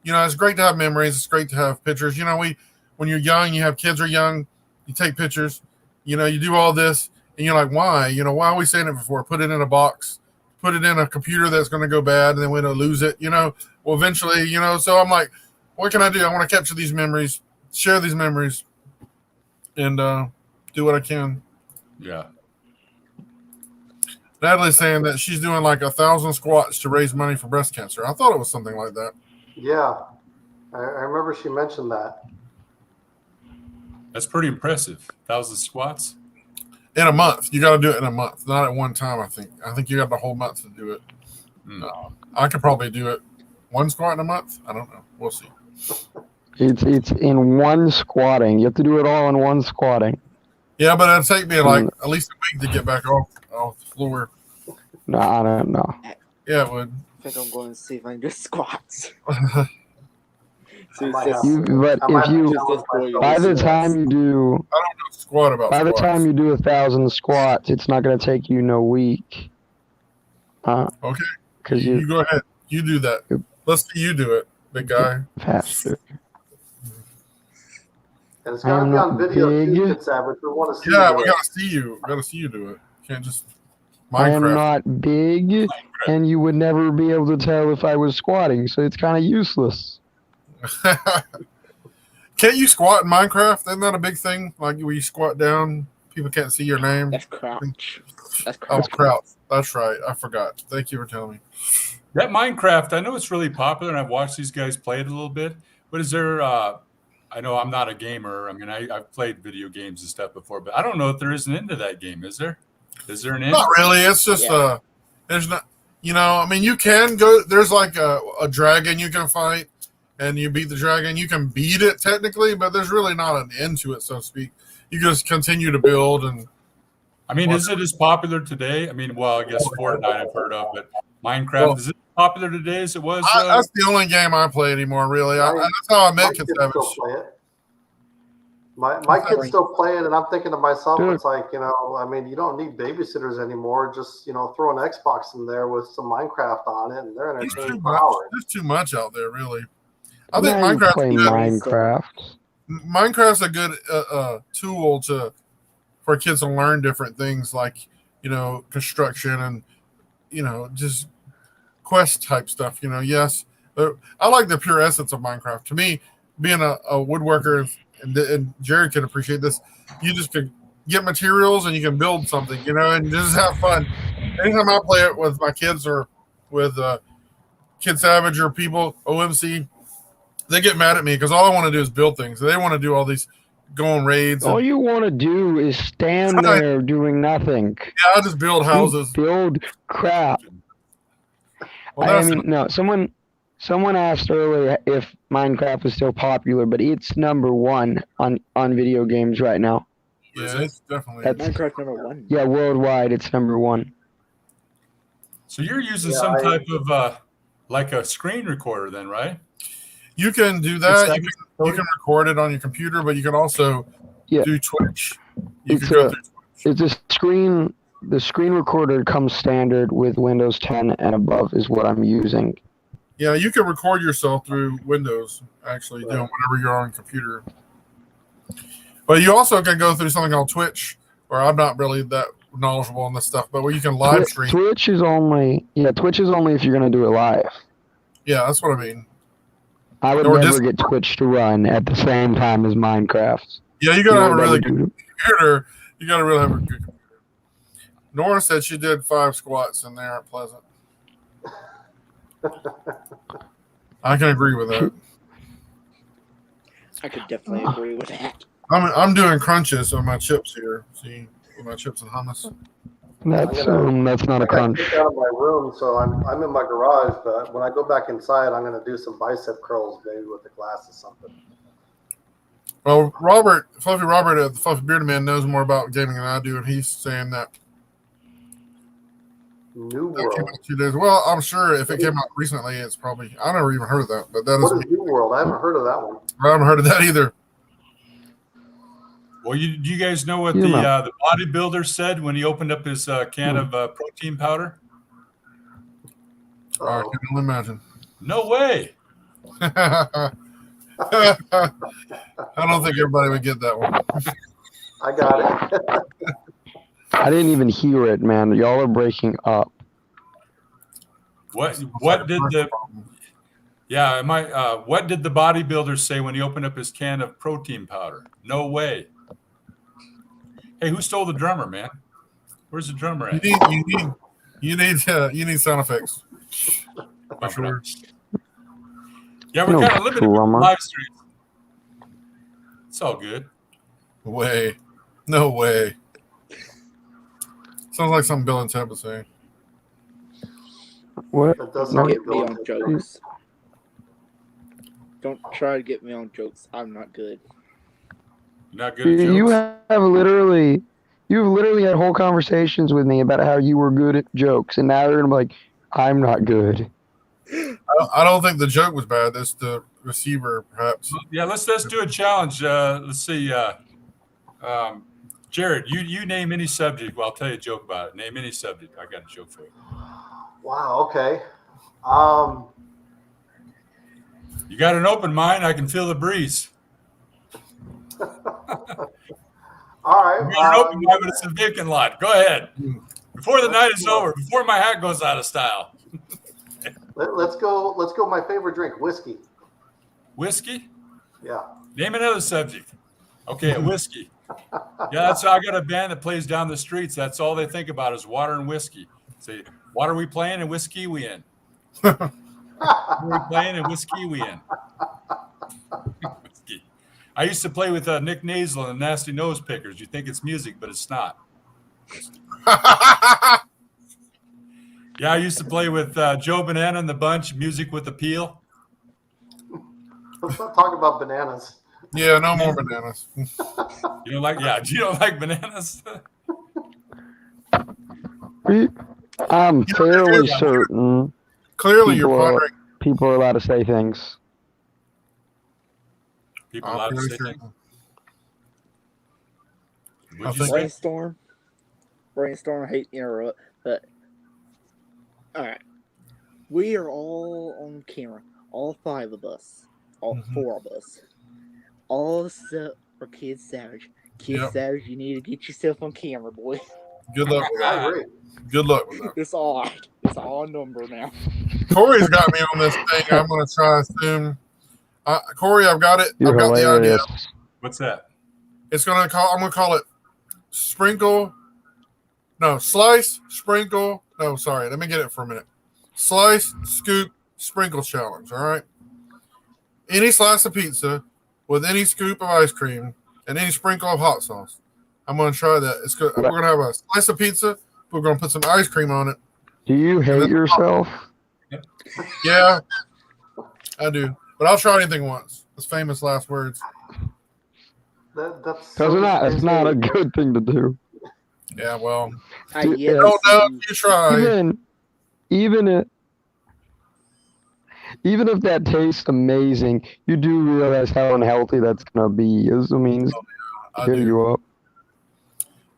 A: it's great to have memories. It's great to have pictures. When you're young, you have kids are young, you take pictures, you do all this, and you're like, why? Why are we saying it before? Put it in a box, put it in a computer that's going to go bad, and then we're going to lose it, Well, eventually, so I'm like, what can I do? I want to capture these memories share these memories and do what I can.
B: Yeah.
A: Natalie's saying that she's doing like 1,000 squats to raise money for breast cancer. I thought it was something like that.
C: Yeah, I remember she mentioned that.
B: That's pretty impressive. 1,000 squats
A: in a month. You got to do it in a month, not at one time. I think you got the whole month to do it. I could probably do it one squat in a month. I don't know. We'll see.
D: It's in one squatting. You have to do it all in one squatting.
A: Yeah, but it'd take me like at least a week to get back off the floor.
D: No, I don't know.
A: Yeah, it would.
E: I think I'm going to see if I can do squats.
D: But if you, by the time you do,
A: I don't know squat about
D: by
A: squats.
D: the time you do 1,000 squats, it's not going to take you no week.
A: Okay.
D: Because
A: you go ahead. You do that. Let's see you do it, big guy.
D: Faster.
C: And it's got to be on video too, Kid Savage. We want to see.
A: Yeah, we got to see you. We got to see you do it. Can't just Minecraft.
D: I am not big, and you would never be able to tell if I was squatting, so it's kind of useless.
A: Can't you squat in Minecraft? Isn't that a big thing? Like where you squat down, people can't see your name.
E: That's crouch. That's
A: Oh,
E: crouch.
A: crouch. That's right. I forgot. Thank you for telling me.
B: That Minecraft, I know it's really popular, and I've watched these guys play it a little bit. But is there? I know I'm not a gamer. I mean, I've played video games and stuff before, but I don't know if there is an end to that game. Is there? Is there an end?
A: Not really. It's just there's not. You know, I mean, you can go. There's like a dragon you can fight, and you beat the dragon. You can beat it technically, but there's really not an end to it, so to speak. You just continue to build and.
B: I mean, is it as popular today? I mean, well, I guess Fortnite I've heard of, but Minecraft, is it popular today as it was?
A: That's the only game I play anymore, really. That's how I met Kid Savage.
C: My kids still play it, and I'm thinking to myself, it's like, you know, I mean, you don't need babysitters anymore. Just, you know, throw an Xbox in there with some Minecraft on it, and they're entertained for hours.
A: There's too much out there, really. I
D: think
A: Minecraft's a good tool for kids to learn different things, like, you know, construction and, you know, just quest type stuff. You know, yes, I like the pure essence of Minecraft. To me, being a woodworker, and Jared can appreciate this, you just can get materials and you can build something, you know, and just have fun. Anytime I play it with my kids or with Kid Savage or people, OMC, they get mad at me because all I want to do is build things. They want to do all these going raids.
D: All you want to do is stand there doing nothing.
A: Yeah, I just build houses.
D: Build crap.
A: Well,
D: I mean, no, someone asked earlier if Minecraft was still popular, but it's #1 on video games right now.
A: Yeah, it's definitely.
E: Minecraft #1.
D: Yeah, worldwide, it's #1.
B: So you're using some type of like a screen recorder then, right?
A: You can do that. You can record it on your computer, but you can also do Twitch.
D: It's a screen. The screen recorder comes standard with Windows 10 and above is what I'm using.
A: Yeah, you can record yourself through Windows, actually, doing whatever you're on computer. But you also can go through something called Twitch, where I'm not really that knowledgeable on this stuff, but where you can live stream.
D: Twitch is only if you're going to do it live.
A: Yeah, that's what I mean.
D: I would never get Twitch to run at the same time as Minecraft.
A: Yeah, you got to have a really good computer. You got to really have a good computer. Nora said she did 5 squats and they aren't pleasant. I can agree with that.
E: I could definitely agree with that.
A: I'm doing crunches on my chips here. See, with my chips and hummus.
D: That's not a crunch.
C: I'm out of my room, so I'm in my garage. But when I go back inside, I'm going to do some bicep curls, maybe with a glass or something.
A: Well, Fluffy Robert, the Fluffy Bearded Man, knows more about gaming than I do, and he's saying that.
C: New
A: That came
C: World.
A: out 2 days. Well, I'm sure if it came out recently, it's probably I never even heard of that. But
C: What is New World? I haven't heard of that one.
A: I haven't heard of that either.
B: Well, do you guys know what the bodybuilder said when he opened up his can of protein powder?
A: I can only imagine.
B: No way.
A: I don't think everybody would get that one.
C: I got it.
D: I didn't even hear it, man. Y'all are breaking up.
B: What did Yeah, what did the bodybuilder say when he opened up his can of protein powder? No way. Hey, who stole the drummer, man? Where's the drummer at?
A: You need sound effects. For sure.
B: Yeah, we're
D: No
B: kind of limited with
D: drummer.
B: live streams. It's all good.
A: Way. No way. Sounds like something Bill and Ted would say.
D: What?
C: That does
D: No.
C: sound
E: Get me on
C: good.
E: jokes. Don't try to get me on jokes. I'm not good.
B: You're not good at jokes?
D: You've literally had whole conversations with me about how you were good at jokes, and now you're gonna be like, I'm not good.
A: I don't think the joke was bad. That's the receiver, perhaps.
B: Yeah, let's do a challenge. Let's see. Jared, you name any subject. Well, I'll tell you a joke about it. Name any subject. I got a joke for you.
C: Wow. Okay.
B: You got an open mind. I can feel the breeze.
C: All right.
B: You got an open mind, but it's a vacant lot. Go ahead. Before the night is over. Before my hat goes out of style.
C: Let's go. Let's go. My favorite drink, whiskey.
B: Whiskey?
C: Yeah.
B: Name another subject. Okay, whiskey. Yeah, I got a band that plays down the streets. That's all they think about is water and whiskey. Say, water we playing and whiskey we in. Water we playing and whiskey we in. Whiskey. I used to play with Nick Nasal and the Nasty Nose Pickers. You think it's music, but it's not. Yeah, I used to play with Joe Banana and the Bunch, music with appeal.
C: Let's not talk about bananas.
A: Yeah, no more bananas.
B: You don't like? Yeah, you don't like bananas?
D: I'm fairly certain
A: Clearly, you're pondering.
D: people are allowed to say things.
B: People allowed to say things.
A: I
B: Would you
A: think-
B: say?
E: Brainstorm, hate to interrupt, but all right. We are all on camera. All 5 of us. All 4 of us. All except for Kid Savage. Kid
A: Yep.
E: Savage, you need to get yourself on camera, boy.
A: Good luck with
C: I
A: that.
C: agree.
A: Good luck with that.
E: It's all right. It's all a number now.
A: Corey's got me on this thing. I'm going to try soon. Corey, I've got it.
D: You're
A: I've got the idea.
D: hilarious.
B: What's that?
A: I'm going to call it sprinkle. No, slice, sprinkle. No, sorry. Let me get it for a minute. Slice, scoop, sprinkle challenge. All right. Any slice of pizza with any scoop of ice cream and any sprinkle of hot sauce. I'm going to try that. It's good. We're going to have a slice of pizza. We're going to put some ice cream on it.
D: Do you hate yourself?
A: Yeah, I do. But I'll try anything once. It's famous last words.
C: That's
D: It's not a good thing to do.
A: Yeah, well,
D: Dude,
E: Yes,
A: don't know if you try.
D: Even if that tastes amazing, you do realize how unhealthy that's gonna be. It means
A: I
D: hit
A: do.
D: you up.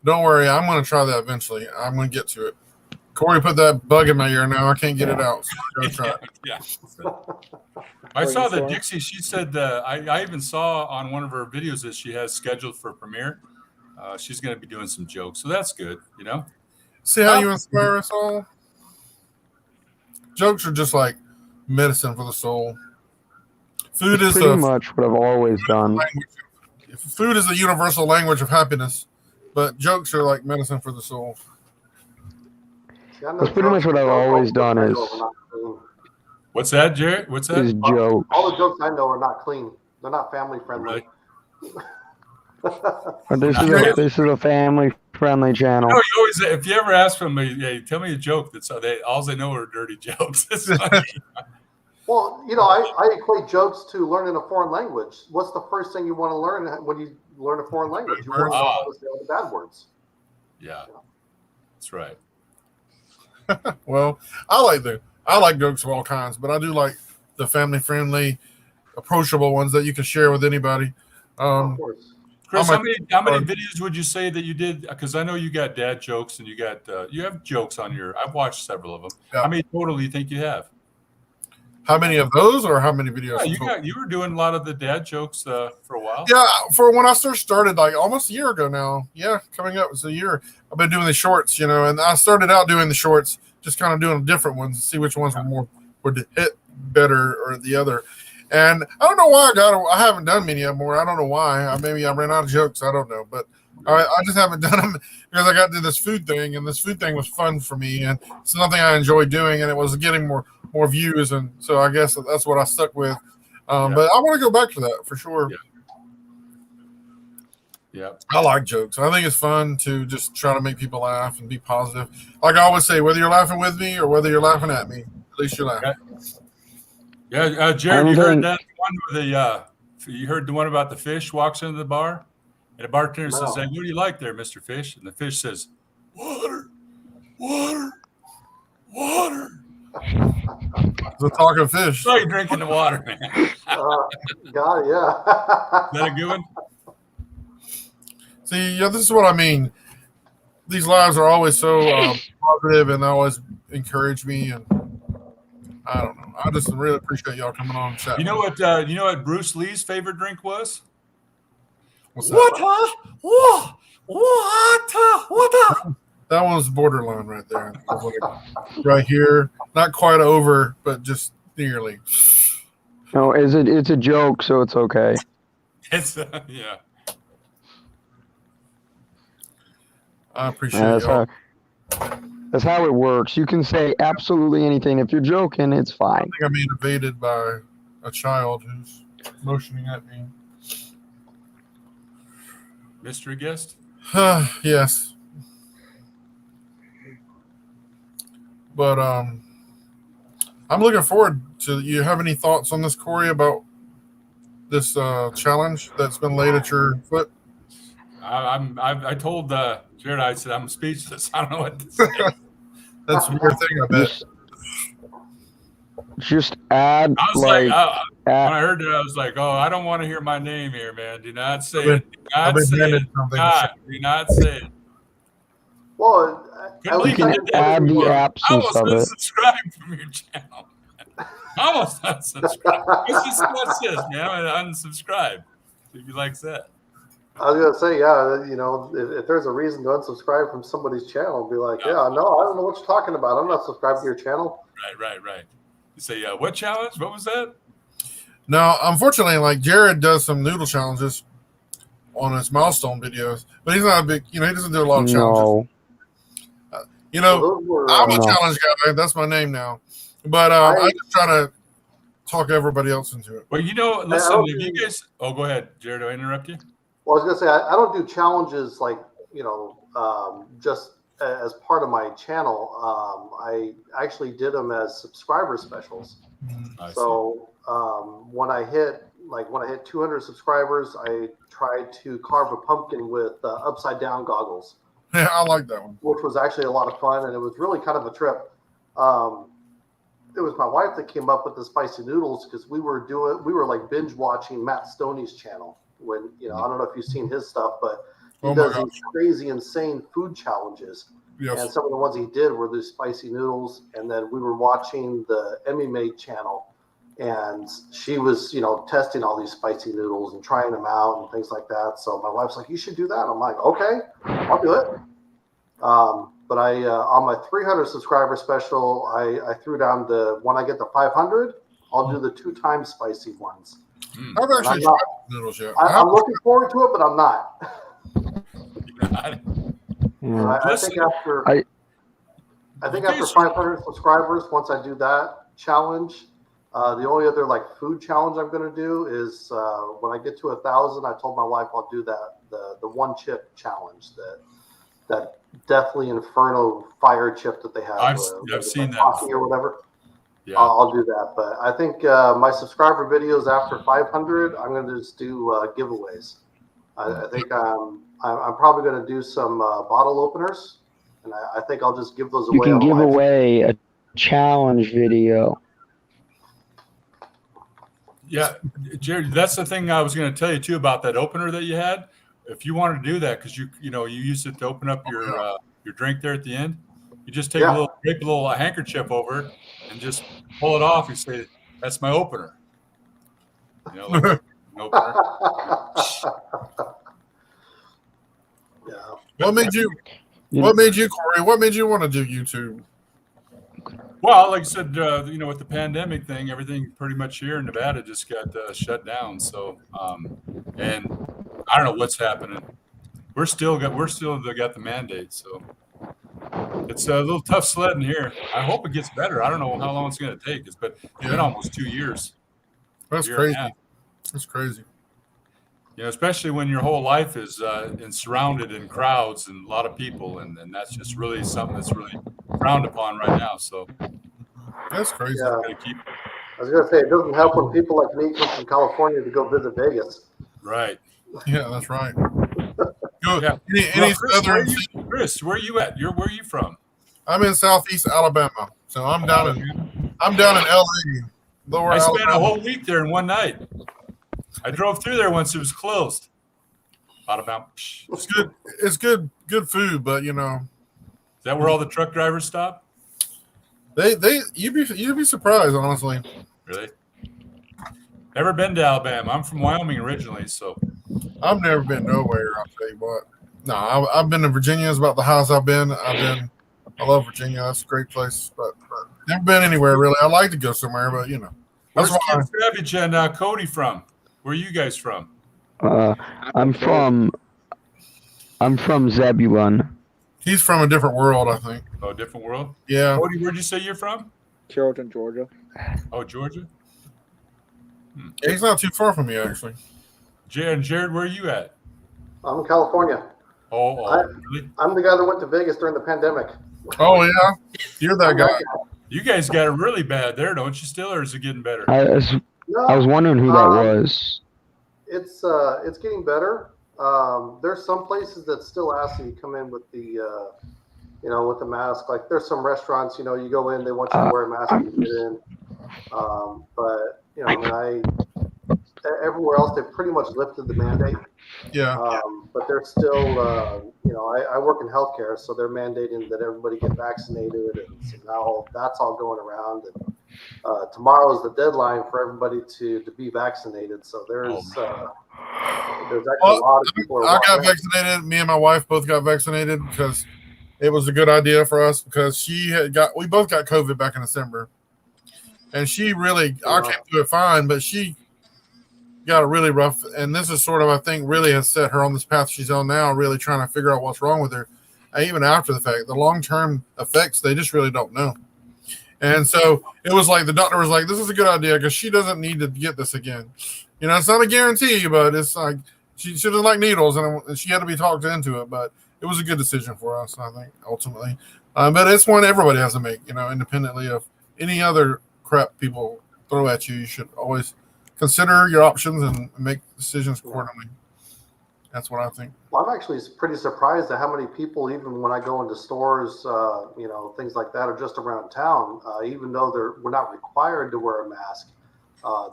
A: Don't worry. I'm going to try that eventually. I'm going to get to it. Corey put that bug in my ear now. I can't get it out. So I'm gonna try it.
B: Yeah. I saw that Dixie. She said I even saw on one of her videos that she has scheduled for a premiere. She's going to be doing some jokes, so that's good. You know.
A: See how you inspire us all? Jokes are just like medicine for the soul. Food
D: That's
A: is
D: pretty much what I've always done.
A: Food is the universal language of happiness, but jokes are like medicine for the soul.
D: That's pretty much what I've always done is
B: What's that, Jared? What's that?
D: jokes.
C: All the jokes I know are not clean. They're not family friendly.
D: But this is a family friendly channel.
B: No, you always, if you ever ask them, hey, tell me a joke that's all they know are dirty jokes. It's funny.
C: Well, I equate jokes to learning a foreign language. What's the first thing you want to learn when you learn a foreign language? You learn how to say all the bad words.
B: Yeah, that's right.
A: Well, I like jokes of all kinds, but I do like the family friendly, approachable ones that you can share with anybody.
C: Of course.
B: Chris, how many videos would you say that you did? Because I know you got dad jokes and you have jokes on your. I've watched several of them.
A: Yeah.
B: How many total do you think you have?
A: How many of those, or how many videos?
B: Yeah, you were doing a lot of the dad jokes for a while.
A: Yeah, for when I first started, like almost a year ago now. Yeah, coming up, it's a year. I've been doing the shorts, and I started out doing the shorts, just kind of doing different ones to see which ones would hit better or the other. And I don't know why I haven't done many more. I don't know why. Maybe I ran out of jokes. I don't know, but I just haven't done them because I got to this food thing, and this food thing was fun for me, and it's something I enjoyed doing, and it was getting more views, and so I guess that's what I stuck with. But I want to go back to that for sure.
B: Yeah.
A: I like jokes. I think it's fun to just try to make people laugh and be positive. Like I always say, whether you're laughing with me or whether you're laughing at me, at least you're laughing.
B: Yeah, Jared, you heard that one with you heard the one about the fish walks into the bar, and the bartender says, "Hey, what do you like there, Mr. Fish?" And the fish says, "Water, water, water."
A: The talking fish.
B: So you're drinking the water, man.
C: God, yeah.
B: Is that a good one?
A: See, this is what I mean. These lives are always so positive, and they always encourage me. And I don't know. I just really appreciate y'all coming on and chatting.
B: You know what Bruce Lee's favorite drink was?
A: What's that? Water. That one's borderline right there. Right here, not quite over, but just nearly.
D: No, it's a joke, so it's okay.
B: It's yeah.
A: I appreciate it.
D: That's how it works. You can say absolutely anything. If you're joking, it's fine.
A: I think I'm being evaded by a child who's motioning at me.
B: Mystery guest?
A: Yes. But I'm looking forward to. You have any thoughts on this, Corey, about this challenge that's been laid at your foot?
B: I told Jared, I said I'm speechless. I don't know what to say.
A: That's a weird thing, I bet.
D: Just add
B: I was when I heard that, I was like, oh, I don't want to hear my name here, man. Do not say it. Do not say it. Do not say it.
C: Well,
D: you can add the absence
B: I almost
D: of it.
B: unsubscribed from your channel. I almost unsubscribed. Let's just watch this, man. I'm unsubscribe if you like that.
C: I was gonna say, yeah, if there's a reason to unsubscribe from somebody's channel, be like, no, I don't know what you're talking about. I'm not subscribed to your channel.
B: Right. You say, what challenge? What was that?
A: No, unfortunately, like Jared does some noodle challenges on his milestone videos, but he's not a big, he doesn't do a lot of challenges. I'm a challenge guy. That's my name now. But I just try to talk everybody else into it.
B: Well, listen, if you guys, go ahead, Jared. Do I interrupt you?
C: Well, I was gonna say I don't do challenges like just as part of my channel. I actually did them as subscriber specials. So when I hit 200 subscribers, I tried to carve a pumpkin with upside down goggles.
A: Yeah, I like that one.
C: Which was actually a lot of fun, and it was really kind of a trip. It was my wife that came up with the spicy noodles because we were like binge watching Matt Stoney's channel. When I don't know if you've seen his stuff, but he does these crazy, insane food challenges. Yes. And some of the ones he did were these spicy noodles. And then we were watching the Emmy Made channel, and she was, testing all these spicy noodles and trying them out and things like that. So my wife's like, "You should do that." I'm like, "Okay, I'll do it." But I on my 300 subscriber special, I threw down when I get to 500, I'll do the 2 times spicy ones.
A: I've actually tried noodles yet.
C: I'm looking forward to it, but I'm not. I think after 500 subscribers, once I do that challenge, the only other food challenge I'm going to do is when I get to 1,000. I told my wife I'll do the one chip challenge, that deathly inferno fire chip that they have.
B: I've seen that
C: or whatever.
B: Yeah.
C: I'll do that, but I think my subscriber videos after 500, I'm going to just do giveaways. I think I'm probably going to do some bottle openers, and I think I'll just give those away.
D: You can give away a challenge video.
B: Yeah, Jared, that's the thing I was going to tell you too about that opener that you had. If you wanted to do that, because you used it to open up your drink there at the end, you just take drape a little handkerchief over it and just pull it off. You say, "That's my opener." Opener.
A: What made you, Corey? What made you want to do YouTube?
B: Well, like I said, with the pandemic thing, everything pretty much here in Nevada just got shut down. So, and I don't know what's happening. We're still got the mandate, so it's a little tough sledding here. I hope it gets better. I don't know how long it's going to take. It's been almost 2 years.
A: That's
B: Year and a half.
A: crazy. That's crazy.
B: Especially when your whole life is surrounded in crowds and a lot of people, and that's just really something that's really frowned upon right now. So
A: That's crazy.
C: Yeah.
B: gotta keep
C: I was gonna say it doesn't help when people like me come from California to go visit Vegas.
B: right.
A: Yeah, that's right. Good.
B: Yeah.
A: Any
B: Well,
A: southern?
B: Chris, where are you at? Where are you from?
A: I'm in Southeast Alabama, so I'm down in LA, lower
B: I spent a
A: Alabama.
B: whole week there in one night. I drove through there once it was closed. Alabama.
A: It's good. It's good food, but
B: Is that where all the truck drivers stop?
A: you'd be surprised, honestly.
B: Really? Never been to Alabama. I'm from Wyoming originally, so
A: I've never been nowhere. I'll tell you what. No, I've been to Virginia. It's about the highest I've been. I love Virginia. That's a great place, but never been anywhere really. I'd like to go somewhere, but
B: where's
A: that's why.
B: Kid Savage and Cody from? Where are you guys from?
D: I'm from Zebulon.
A: He's from a different world, I think.
B: Oh, different world?
A: Yeah.
B: Cody, where'd you say you're from?
E: Carrollton, Georgia.
B: Oh, Georgia?
A: He's not too far from me, actually.
B: Jared, where are you at?
C: I'm in California.
B: Oh, really?
C: I'm the guy that went to Vegas during the pandemic.
A: Oh yeah, you're that guy.
B: You guys got it really bad there, don't you still, or is it getting better?
D: I was wondering who that was.
C: It's getting better. There's some places that still ask you to come in with the with the mask. Like there's some restaurants, you go in, they want you to wear a mask when you get in. But everywhere else they've pretty much lifted the mandate.
A: Yeah.
C: But they're still, I work in healthcare, so they're mandating that everybody get vaccinated, and so now that's all going around. And tomorrow is the deadline for everybody to be vaccinated. So there's actually a lot of people.
A: I got vaccinated. Me and my wife both got vaccinated because it was a good idea for us because we both got COVID back in December, and she really, I came through it fine, but she got a really rough, and this is sort of, I think, really has set her on this path she's on now, really trying to figure out what's wrong with her. Even after the fact, the long-term effects, they just really don't know. And so it was like the doctor was like, this is a good idea because she doesn't need to get this again. It's not a guarantee, but it's like she doesn't like needles, and she had to be talked into it. But it was a good decision for us, I think, ultimately. But it's one everybody has to make, independently of any other crap people throw at you. You should always consider your options and make decisions accordingly. That's what I think.
C: Well, I'm actually pretty surprised at how many people, even when I go into stores, things like that, are just around town, even though we're not required to wear a mask.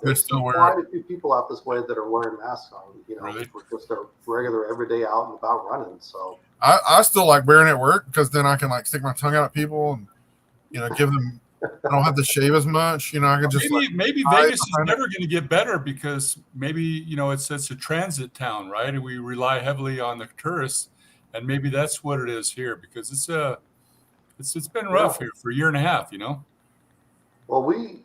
C: There's still quite a few people out this way that are wearing masks on,
B: really?
C: for just their regular everyday out and about running. So
A: I still like wearing it at work because then I can stick my tongue out at people and give them. I don't have to shave as much. I can just
B: maybe Vegas is never going to get better because maybe it's a transit town, right? And we rely heavily on the tourists, and maybe that's what it is here because it's been rough here for a year and a half.
C: Well, we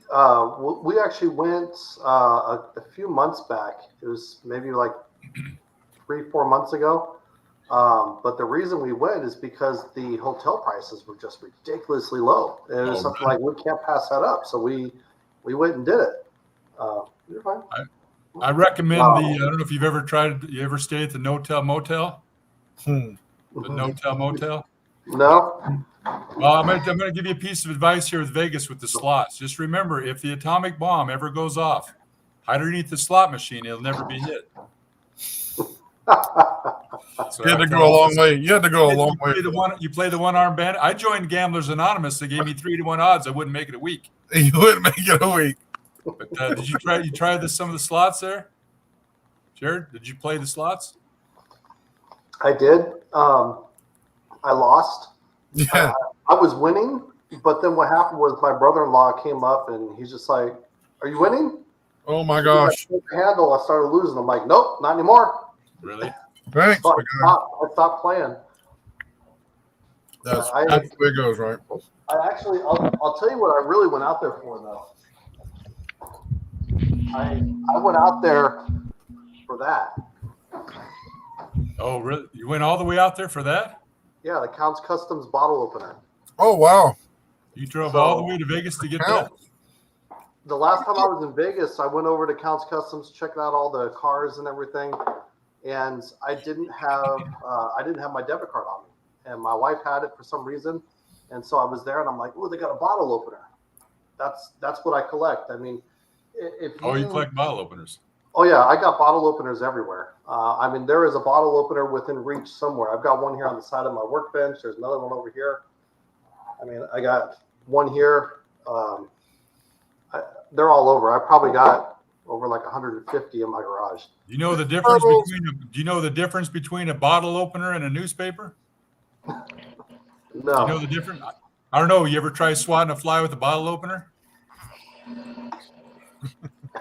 C: actually went a few months back. It was maybe like 3-4 months ago. But the reason we went is because the hotel prices were just ridiculously low. It was something like we can't pass that up, so we went and did it. You're fine.
B: I recommend I don't know if you've ever tried. You ever stay at the No-Tell Motel? The No-Tell Motel.
C: No.
B: Well, I'm going to give you a piece of advice here with Vegas with the slots. Just remember, if the atomic bomb ever goes off, hide underneath the slot machine, it'll never be hit. So
A: you had to go a long way. You had to go a long way.
B: You play the one-arm bandit. I joined Gamblers Anonymous. They gave me 3-1 odds. I wouldn't make it a week.
A: You wouldn't make it a week.
B: But did you try? You tried some of the slots there, Jared? Did you play the slots?
C: I did. I lost.
A: Yeah.
C: I was winning, but then what happened was my brother-in-law came up and he's just like, "Are you winning?"
A: Oh my gosh.
C: The handle. I started losing. I'm like, "Nope, not anymore."
B: Really?
A: Thanks.
C: So I stopped playing.
A: That's
C: I-
A: the way it goes, right?
C: I'll tell you what I really went out there for, though. I went out there for that.
B: Oh, really? You went all the way out there for that?
C: Yeah, the Count's Customs bottle opener.
A: Oh, wow.
B: You drove all the way to Vegas to get that?
C: The last time I was in Vegas, I went over to Count's Customs, checked out all the cars and everything, and I didn't have my debit card on me, and my wife had it for some reason, and so I was there, and I'm like, "Oh, they got a bottle opener." That's what I collect. I mean, if
B: you collect bottle openers.
C: Oh yeah, I got bottle openers everywhere. I mean, there is a bottle opener within reach somewhere. I've got one here on the side of my workbench. There's another one over here. I mean, I got one here. They're all over. I probably got over like 150 in my garage.
B: Do you know the difference between a bottle opener and a newspaper?
C: No.
B: Do you know the difference? I don't know. You ever try swatting a fly with a bottle opener?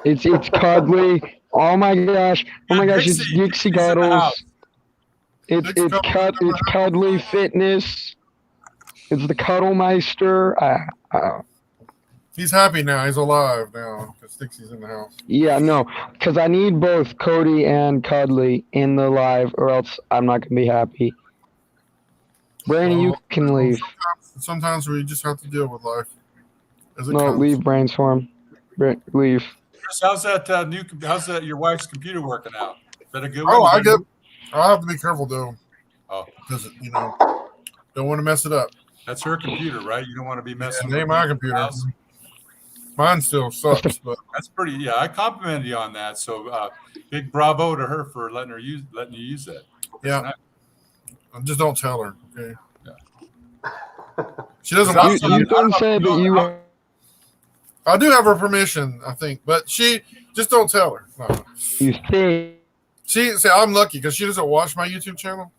D: It's cuddly. Oh my gosh. Oh my gosh. It's Dixie Cuddles. It's cuddly fitness. It's the Cuddle Meister.
A: He's happy now. He's alive now because Dixie's in the house.
D: Yeah, no, because I need both Cody and Cuddly in the live, or else I'm not gonna be happy. Brainy, you can leave.
A: Sometimes we just have to deal with life.
D: No, leave BRAiNSTORM. Leave.
B: Chris, how's that your wife's computer working out? Is that a good one?
A: Oh, I'll have to be careful though.
B: Oh,
A: because don't want to mess it up.
B: That's her computer, right? You don't want to be messing.
A: It ain't my computer. Mine still sucks, but
B: that's pretty. Yeah, I complimented you on that. So big bravo to her for letting you use that.
A: Yeah,
B: nice.
A: Just don't tell her, okay?
B: Yeah.
A: She doesn't watch.
D: You don't say that you.
A: I do have her permission, I think, but she just don't tell her. No.
D: You think?
A: I'm lucky because she doesn't watch my YouTube channel.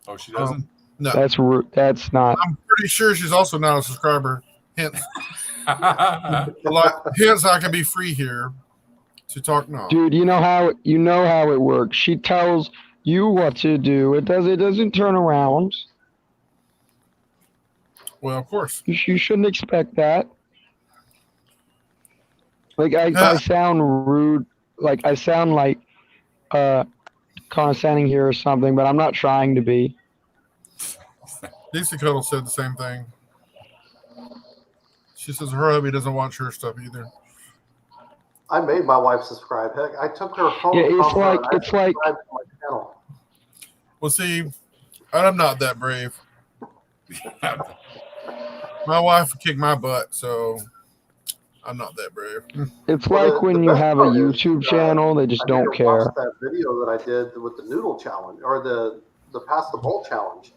B: Oh, she doesn't.
A: No,
D: that's not.
A: I'm pretty sure she's also not a subscriber. Hence, hence I can be free here to talk. No,
D: dude, you know how it works. She tells you what to do. It doesn't turn around.
A: Well, of course.
D: You shouldn't expect that. Like I sound rude. Like I sound like condescending here or something, but I'm not trying to be.
A: Dixie Cuddle said the same thing. She says her hubby doesn't watch her stuff either.
C: I made my wife subscribe. Heck, I took her phone.
D: Yeah, it's like
C: my channel.
A: Well, see, I'm not that brave. My wife would kick my butt, so I'm not that brave.
D: It's like when you have a YouTube channel, they just don't care.
C: That video that I did with the noodle challenge or the pass the bowl challenge,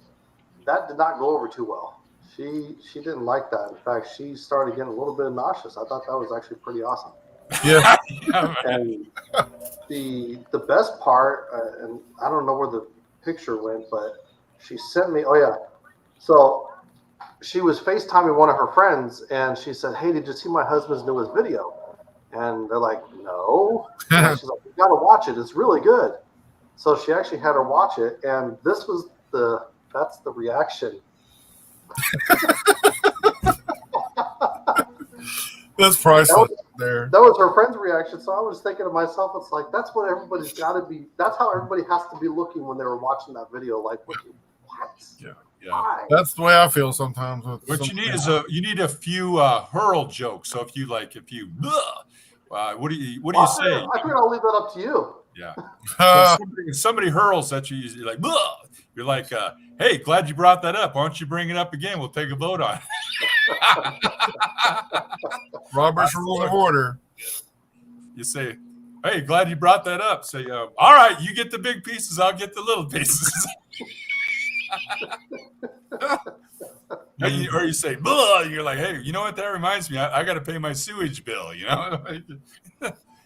C: that did not go over too well. She didn't like that. In fact, she started getting a little bit nauseous. I thought that was actually pretty awesome.
A: Yeah.
C: And the best part, and I don't know where the picture went, but she sent me. Oh yeah, so she was FaceTiming one of her friends, and she said, "Hey, did you see my husband's newest video?" And they're like, "No." And she's like, "You gotta watch it. It's really good." So she actually had her watch it, and that's the reaction.
A: That's priceless there.
C: That was her friend's reaction. So I was thinking to myself, it's like, that's what everybody's got to be. That's how everybody has to be looking when they were watching that video. Like, what?
A: Yeah.
C: Why?
A: That's the way I feel sometimes.
B: What you need is a few hurl jokes. So what do you say?
C: I figured I'll leave that up to you.
B: Yeah. So somebody hurls at you, you're like, "Bleh." You're like, hey, glad you brought that up. Why don't you bring it up again? We'll take a vote on it.
A: Robert's Rules of Order.
B: You say, hey, glad you brought that up. Say, all right, you get the big pieces, I'll get the little pieces. Or you say, "Blah," and you're like, hey, you know what? That reminds me, I got to pay my sewage bill, you know?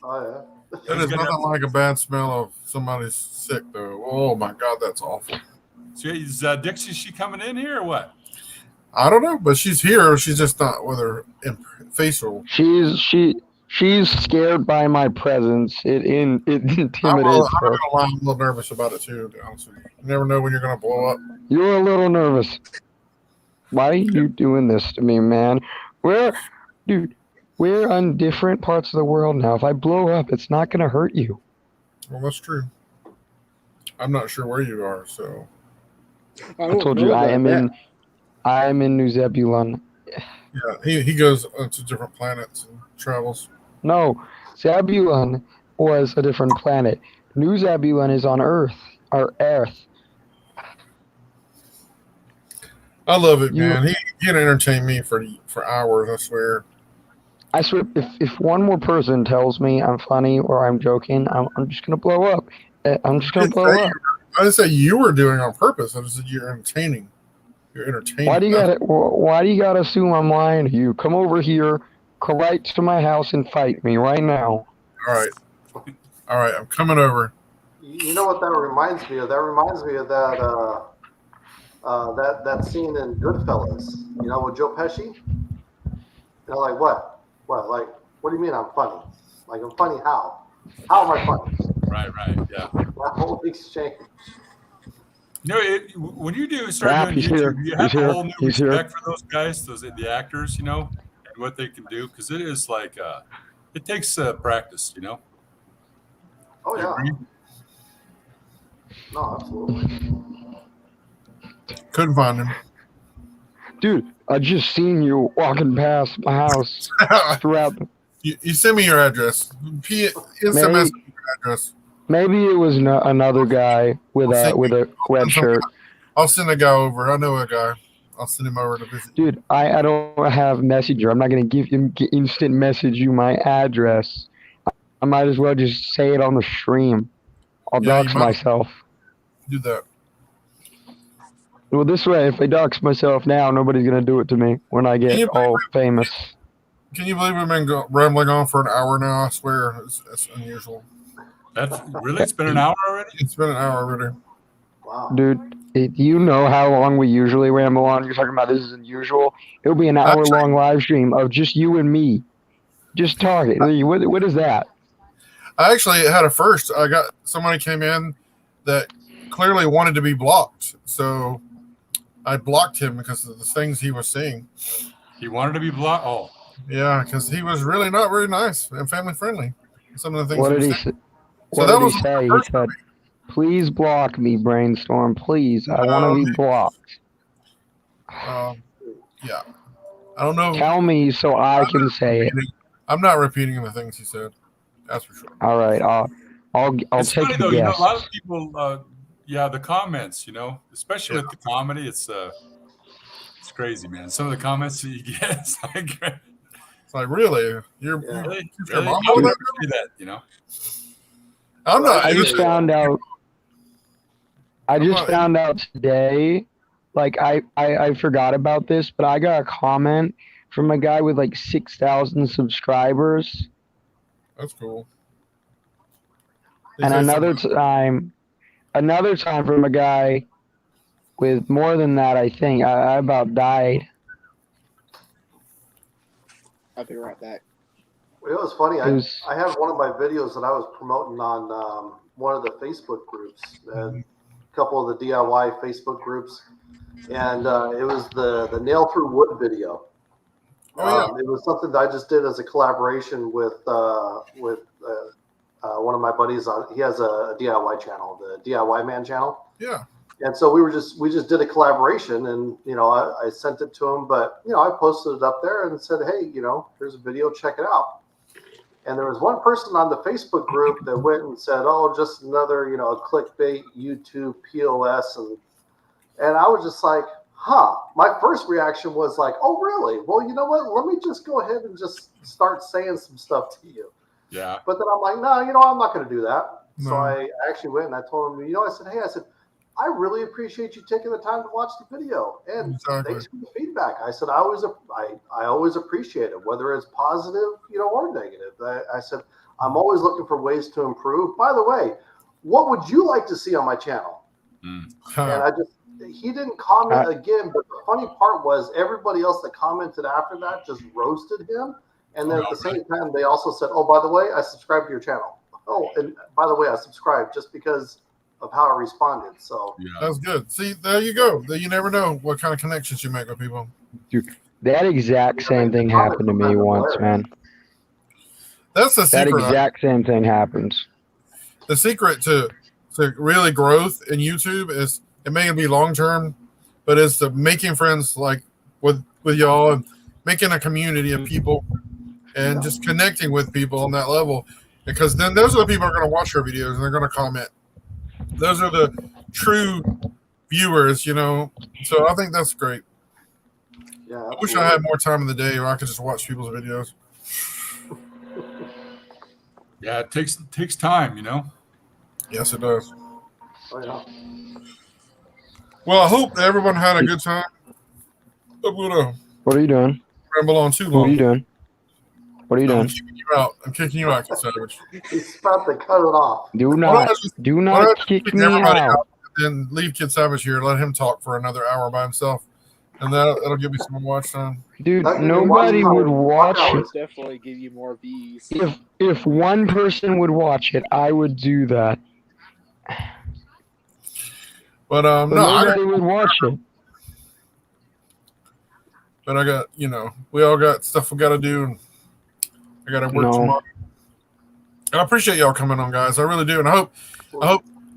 C: Oh, yeah.
A: That is nothing like a bad smell of somebody's sick, though. Oh, my God, that's awful.
B: So is Dixie, she coming in here or what?
A: I don't know, but she's here. She's just not with her facial.
D: She's scared by my presence. It intimidates her.
A: I'm a little nervous about it, too, to be honest with you. You never know when you're going to blow up.
D: You're a little nervous. Why are you doing this to me, man? Dude, we're on different parts of the world now. If I blow up, it's not gonna hurt you.
A: Well, that's true. I'm not sure where you are, so.
D: I told you I am in New Zebulon.
A: Yeah, he goes to different planets and travels.
D: No, Zebulon was a different planet. New Zebulon is on Earth. Or Earth.
A: I love it, man. He can entertain me for hours, I swear.
D: I swear, if one more person tells me I'm funny or I'm joking, I'm just gonna blow up. I'm just gonna blow up.
A: I didn't say you were doing it on purpose. I just said you're entertaining. You're entertaining.
D: Why do you gotta assume I'm lying to you? Come over here, come right to my house and fight me right now.
A: All right. I'm coming over.
C: You know what that reminds me of? That reminds me of that that scene in Goodfellas. You know, with Joe Pesci. They're like, what? Like, what do you mean I'm funny? Like, I'm funny how? How am I funny?
B: Right, yeah.
C: That whole exchange.
B: You know, when you start doing YouTube, you have a whole new respect for those guys, the actors, you know, and what they can do, because it is like, it takes practice, you know.
C: Oh yeah. No, absolutely.
A: Couldn't find him.
D: Dude, I just seen you walking past my house throughout.
A: You send me your address. Instant message your address.
D: Maybe it was another guy with a red shirt.
A: I'll send a guy over. I know a guy. I'll send him over to visit.
D: Dude, I don't have Messenger. I'm not gonna give him instant message you my address. I might as well just say it on the stream. I'll dox myself.
A: Do that.
D: Well, this way, if I dox myself now, nobody's gonna do it to me when I get all famous.
A: Can you believe we've been rambling on for an hour now? I swear, it's unusual.
B: It's been an hour already?
A: It's been an hour already.
C: Wow.
D: Dude, you know how long we usually ramble on? You're talking about this is unusual? It'll be an hour-long live stream of just you and me. Just talking. What is that?
A: I actually had a first. I got somebody came in that clearly wanted to be blocked. So I blocked him because of the things he was seeing.
B: He wanted to be blocked? Oh.
A: Yeah, because he was really not very nice and family friendly. Some of the things
D: what did he say? What did he say? He said, please block me, BRAiNSTORM. Please. I want to be blocked.
A: Yeah. I don't know.
D: Tell me so I can say it.
A: I'm not repeating the things he said. That's for sure.
D: All right. I'll
B: it's
D: take
B: funny,
D: the
B: though,
D: guess.
B: you know, a lot of people, the comments, you know, especially with the comedy, it's crazy, man. Some of the comments that you get, it's
A: like really? You're
B: really?
A: Your mom would let me
B: do that, you know?
A: I'm not.
D: I just found out. I just found out today. Like I forgot about this, but I got a comment from a guy with like 6,000 subscribers.
A: That's cool.
D: And another time from a guy with more than that. I think I about died.
E: I'll be right back.
C: It was funny. I had one of my videos that I was promoting on one of the Facebook groups, a couple of the DIY Facebook groups, and it was the nail through wood video. It was something that I just did as a collaboration with one of my buddies. He has a DIY channel, the DIY Man channel.
A: Yeah.
C: And so we just did a collaboration, and you know I sent it to him, but you know I posted it up there and said, hey, you know, here's a video, check it out. And there was one person on the Facebook group that went and said, oh, just another, you know, clickbait YouTube POS, and I was just like, huh. My first reaction was like, oh really? Well, you know what? Let me just go ahead and just start saying some stuff to you.
B: Yeah.
C: But then I'm like, no, you know, I'm not going to do that. No. So I actually went and I told him, you know, I said, I really appreciate you taking the time to watch the video, and thanks for the feedback. I said, I always appreciate it, whether it's positive, you know, or negative. I said, I'm always looking for ways to improve. By the way, what would you like to see on my channel? And he didn't comment again, but the funny part was everybody else that commented after that just roasted him. And then at the same time, they also said, oh, by the way, I subscribed to your channel. Oh, and by the way, I subscribed just because how it responded. So
B: Yeah.
A: That's good. See, there you go. You never know what kind of connections you make with people.
D: Dude, that exact same thing happened to me once, man.
A: That's the
D: That
A: secret.
D: exact same thing happens.
A: The secret to really growth in YouTube is it may be long term, but it's the making friends like with y'all and making a community of people and just connecting with people on that level. Because then those are the people who are going to watch your videos and they're going to comment. Those are the true viewers, you know. So I think that's great.
C: yeah,
A: I wish I had more time in the day where I could just watch people's videos.
B: Yeah, it takes time, you know.
A: Yes, it does.
C: Oh, yeah.
A: Well, I hope that everyone had a good time. I'm gonna
D: What are you doing?
A: ramble on too
D: What are
A: long.
D: you doing? What are you
A: I'm
D: doing?
A: kicking you out. I'm kicking you out, Kid Savage.
C: He's about to cut it off.
D: Do
A: Why
D: not
A: don't I
D: kick
A: kick
D: me
A: everybody
D: out.
A: and leave Kid Savage here. Let him talk for another hour by himself, and that'll give me some watch time.
D: Dude,
C: That-
D: nobody would watch
C: Watch
D: it.
C: hours.
E: Definitely give you more views.
D: If one person would watch it, I would do that.
A: But
D: But
A: no,
D: nobody would watch it.
A: but I got we all got stuff we got to do, and I got to work tomorrow. And I appreciate y'all coming on, guys. I really do, and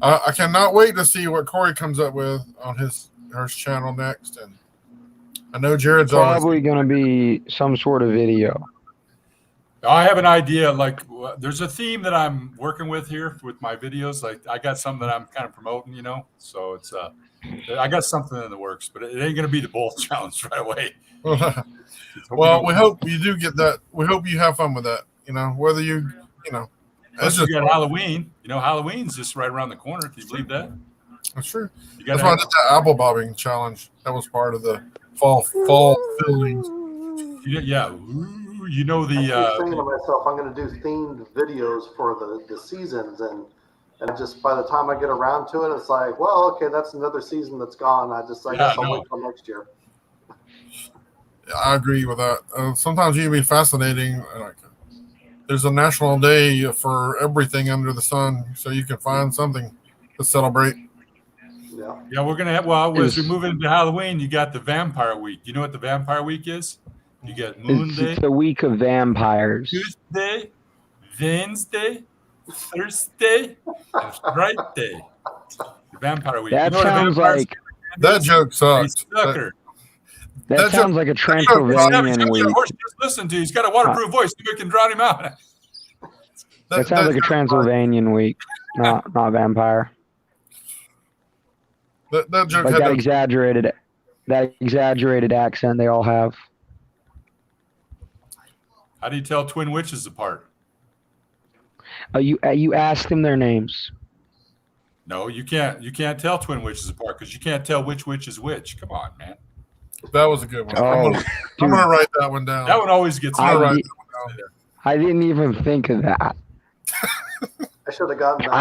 A: I cannot wait to see what Corey comes up with on his channel next. And I know Jared's
D: Probably gonna be some sort of video.
B: I have an idea. Like, there's a theme that I'm working with here with my videos. Like, I got something that I'm kind of promoting, you know. So it's I got something in the works, but it ain't gonna be the bowl challenge right away.
A: Well, we hope you do get that. We hope you have fun with that. You know, whether you know.
B: Plus, you got Halloween. You know, Halloween's just right around the corner. Can you believe that?
A: That's true.
B: You
A: That's why I did that apple bobbing challenge. That was part of the fall fillings.
B: Yeah. Ooh, you know
C: I keep
B: the.
C: thinking to myself, I'm going to do themed videos for the seasons, and just by the time I get around to it, it's like, well, okay, that's another season that's gone. I guess I'll wait till next year.
A: I agree with that. Sometimes it can be fascinating. Like, there's a national day for everything under the sun, so you can find something to celebrate.
C: Yeah.
B: Yeah, we're gonna have. Well, as we move into Halloween, you got the Vampire Week. You know what the Vampire Week is? You get Moon Day.
D: It's a week of vampires.
B: Tuesday, Wednesday, Thursday, and Friday. The Vampire Week.
D: That
B: you know
D: sounds like
A: that joke sucks.
B: Sucker.
D: that sounds like a Transylvanian week.
B: Horse just listen to. He's got a waterproof voice. You can drown him out.
D: That sounds like a Transylvanian week, not vampire.
A: That joke
D: Like
A: had
D: that exaggerated accent they all have.
B: How do you tell twin witches apart?
D: You ask them their names.
B: No, you can't. You can't tell twin witches apart because you can't tell which witch is which. Come on, man.
A: that was a good one.
D: Oh,
A: I'm gonna write that one down.
B: That one always gets.
D: I didn't even think of that.
C: I should have gotten that.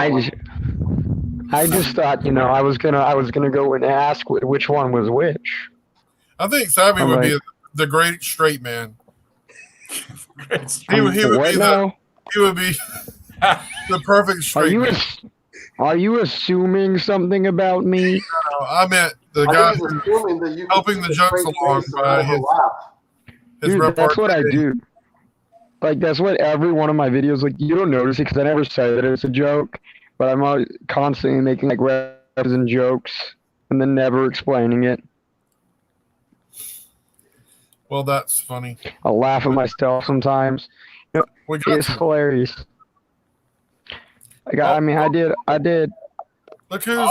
D: I just thought, I was gonna go and ask which one was which.
A: I think Savvy would be the great straight man. He would be the perfect straight man.
D: Are you assuming something about me?
A: No, I meant the guy helping the jokes along by his
D: Dude, that's what I do. Like, that's what every one of my videos, like, you don't notice it because I never say that it's a joke, but I'm always constantly making, like, references and jokes and then never explaining it.
A: Well, that's funny.
D: I'll laugh at myself sometimes. It's hilarious. I did.
A: Look who's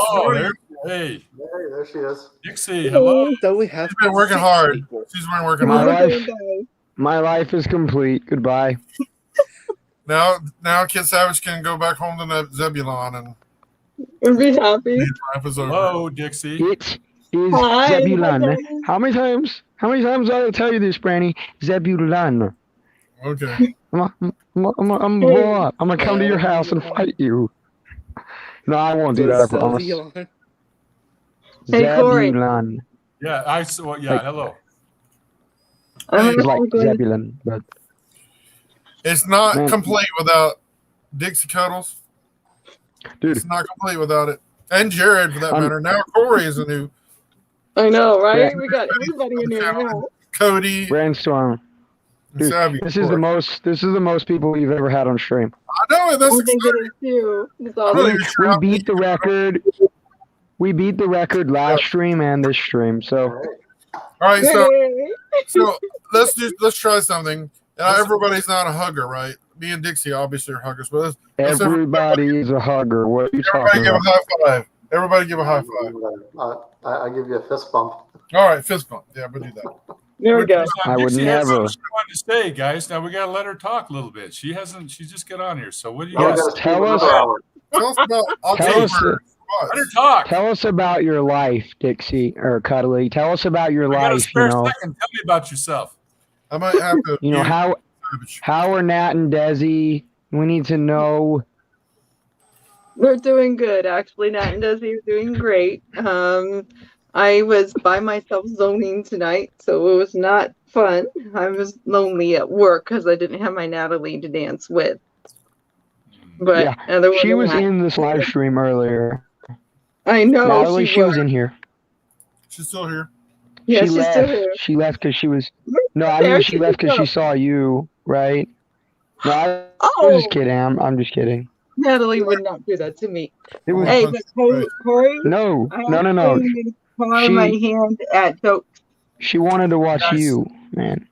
B: Hey,
C: there she is.
B: Dixie, hello.
E: So we have
A: She's been working hard. She's been working hard.
D: My life is complete. Goodbye.
A: Now Kid Savage can go back home to Zebulon
F: and be happy.
A: Life is over.
B: Hello, Dixie.
D: It is Zebulon. How many times do I tell you this, Branny? Zebulon.
A: Okay.
D: I'm gonna come to your house and fight you. No, I won't do that. I promise.
F: Hey, Corey.
D: Zebulon.
B: Yeah, hello.
D: It's like Zebulon, but
A: it's not complete without Dixie Cuddles.
D: Dude,
A: it's not complete without it. And Jared, for that matter. Now Corey is a new.
F: I know, right? We got everybody in here now.
A: Cody.
D: BRAiNSTORM. Dude,
A: Savvy,
D: this is the most people we've ever had on stream.
A: I know, that's
F: I think it
A: exciting.
F: is too. It's
A: I'm not
F: awesome.
A: even sure how
D: We beat the record. We beat the record last stream and this stream. So
A: All right, so
F: Yay.
A: let's try something. Everybody's not a hugger, right? Me and Dixie obviously are huggers, but let's
D: everybody is a hugger. What are you
A: everybody
D: talking
A: give a
D: about?
A: high five. Everybody give a high five.
C: I give you a fist bump.
A: All right, fist bump. Yeah, we'll do that.
F: There we go.
D: I would
B: Dixie has
D: never.
B: something she wanted to say, guys. Now we gotta let her talk a little bit. She just got on here. So what do you
C: Now we
B: guys
C: gotta
D: tell
C: speak
D: us-
C: another hour.
A: Tell us about
D: Tell us-
A: October.
B: let her talk?
D: Tell us about your life, Dixie or Cuddly. Tell us about your
B: I got a
D: life.
B: spare
D: You know,
B: second. Tell me about yourself.
A: I might have to.
D: you know how are Nat and Desi? We need to know.
F: We're doing good, actually. Nat and Desi are doing great. I was by myself zoning tonight, so it was not fun. I was lonely at work because I didn't have my Natalie to dance with. But
D: Yeah,
F: other
D: She
F: than
D: was
F: that,
D: in this live stream earlier.
F: I know
D: Natalie, she was in here.
A: She's still here.
F: Yeah,
D: she
F: she's
D: left.
F: still here.
D: She left because she was. No, I
F: There
D: mean
F: she
D: she left because she
F: goes.
D: saw you, right? No, I was
F: Oh,
D: just kidding. I'm just kidding.
F: Natalie would not do that to me.
D: It was
F: Hey, but Corey,
D: no.
F: I
D: No.
F: actually try my hand at jokes.
D: She wanted to watch
B: Guys.
D: you, man.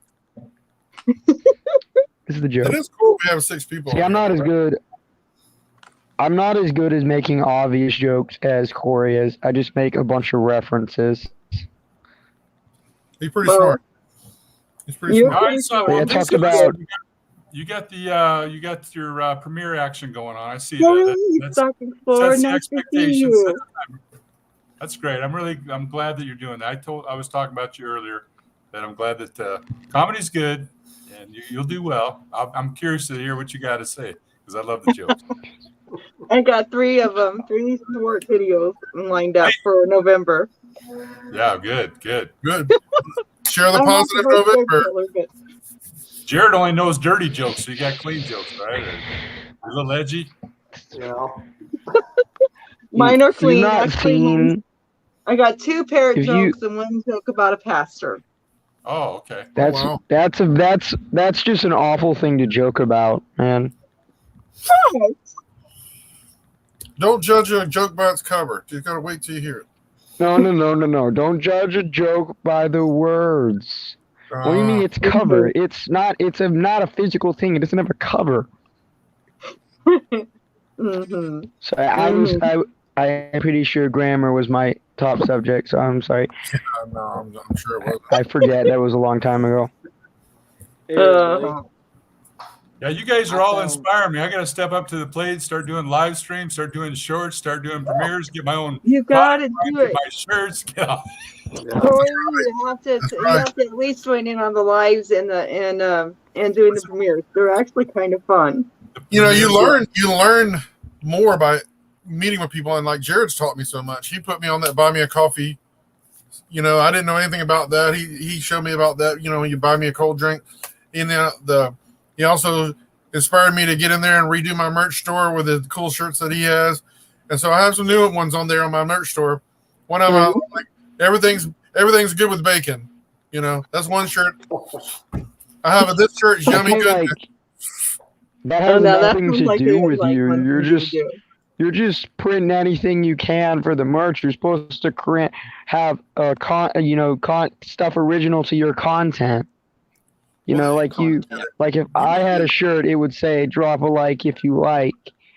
D: This is the joke.
A: It is cool. We have 6 people.
D: See, I'm not as good. I'm not as good as making obvious jokes as Corey is. I just make a bunch of references.
A: He's pretty
F: Well,
A: smart. He's pretty
F: you're
A: smart.
B: All right, so
F: Yeah,
B: well,
D: I
B: this
D: talked
B: is-
D: about-
B: you got your premiere action going on. I see
F: Corey,
B: that. That's
F: talking for
B: sets the
F: nice to see
B: expectations.
F: you.
B: That's great. I'm glad that you're doing that. I was talking about you earlier that I'm glad that comedy's good and you'll do well. I'm curious to hear what you got to say because I love the jokes.
F: I got 3 of them, 3 short videos lined up for November.
B: Yeah, good.
A: Good. Share the
F: I'm not
A: positive
F: the most
A: November.
F: popular, but
B: Jared only knows dirty jokes, so you got clean jokes, right? A little edgy.
C: You know,
F: mine are
D: You've
F: clean.
D: not
F: Actually,
D: seen.
F: I got 2 parrot
D: If you-
F: jokes and 1 joke about a pastor.
B: Oh, okay.
A: wow.
D: That's just an awful thing to joke about, man.
A: Don't judge a joke by its cover. You gotta wait till you hear it.
D: No. Don't judge a joke by the words. What do you mean it's cover? It's not. It's not a physical thing. It doesn't have a cover.
F: Mm-hmm.
D: So I'm pretty sure grammar was my top subject. So I'm sorry.
A: No, I'm sure it was.
D: I forget. That was a long time ago.
B: Yeah, you guys are all inspiring me. I got to step up to the plate, start doing live streams, start doing shorts, start doing premieres, get my own.
F: You gotta do
B: get
F: it.
B: my shirts. Get off.
C: yeah.
F: Corey, you have to at least join in on the lives and doing the premieres. They're actually kind of fun.
A: You know, you learn more by meeting with people, and like Jared's taught me so much. He put me on that buy me a coffee. You know, I didn't know anything about that. He showed me about that. You know, when you buy me a cold drink, and then he also inspired me to get in there and redo my merch store with the cool shirts that he has. And so I have some new ones on there on my merch store. One of them, like everything's good with bacon. You know, that's one shirt. I have this shirt's yummy good.
D: That has nothing
F: sounds
D: to
F: like
D: do
F: it was
D: with
F: like
D: you.
F: one
D: You're
F: thing to
D: just
F: do.
D: You're just printing anything you can for the merch. You're supposed to have stuff original to your content. You know, like if I had a shirt, it would say "drop a like if you like."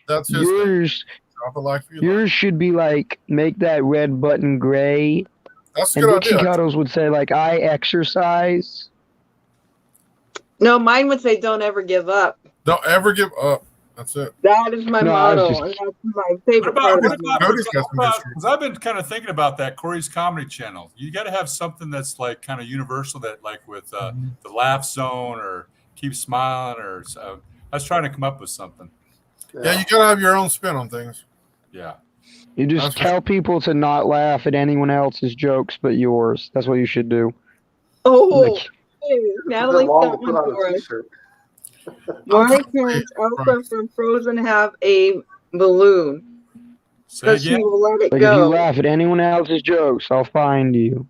A: That's his thing.
D: Yours,
A: Drop a like if you
D: yours
A: like.
D: should be like make that red button gray.
A: That's a
D: And
A: good
D: Dixie
A: idea.
D: Cuddles would say like I exercise.
F: No, mine would say "Don't ever give up."
A: Don't ever give up. That's it.
F: That is my
D: No, I was
F: motto,
D: just-
F: and that's my favorite part of it.
A: Cody's got some good shirts.
B: Because I've been kind of thinking about that Corey's comedy channel. You got to have something that's like kind of universal, that like with the laugh zone or keep smiling or so. I was trying to come up with something.
A: Yeah, you gotta have your own spin on things.
B: Yeah.
D: You just
A: That's
D: tell people to not laugh at anyone else's jokes but yours. That's what you should do.
F: Oh,
D: Like,
F: hey, Natalie's
C: Long
F: got
C: to put
F: one
C: on
F: for
C: a
F: us.
C: t-shirt.
F: My parents also from Frozen have a balloon.
B: Say
F: Because she
B: again.
F: will let it
D: Like if you
F: go.
D: laugh at anyone else's jokes, I'll find you.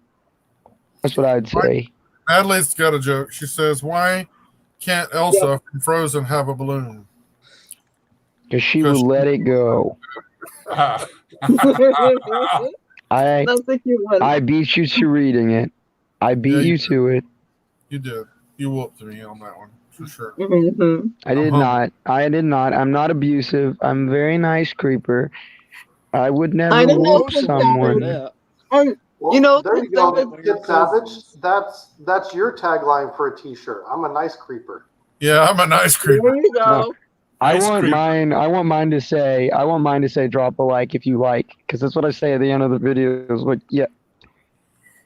D: That's what I'd say.
A: Adelaide's got a joke. She says, "Why can't Elsa from Frozen have a balloon?"
D: Because she will let it go.
F: That's
D: I
F: a cute one.
D: I beat you to reading it. I beat you to it.
A: You did. You whooped me on that one for sure.
F: Mhm.
D: I did
A: humble.
D: not. I did not. I'm not abusive. I'm a very nice creeper. I would
F: I
D: never
F: don't know
D: whoop
F: if
D: someone.
E: Yeah.
C: Well,
F: You know,
C: there you
F: that
C: go,
F: was-
C: Kid Savage. That's your tagline for a T-shirt. I'm a nice creeper.
A: Yeah, I'm a nice creeper.
F: There you go.
D: I
B: Nice
D: want
B: creeper.
D: mine. I want mine to say. I want mine to say, "Drop a like if you like," because that's what I say at the end of the videos. Like, yeah,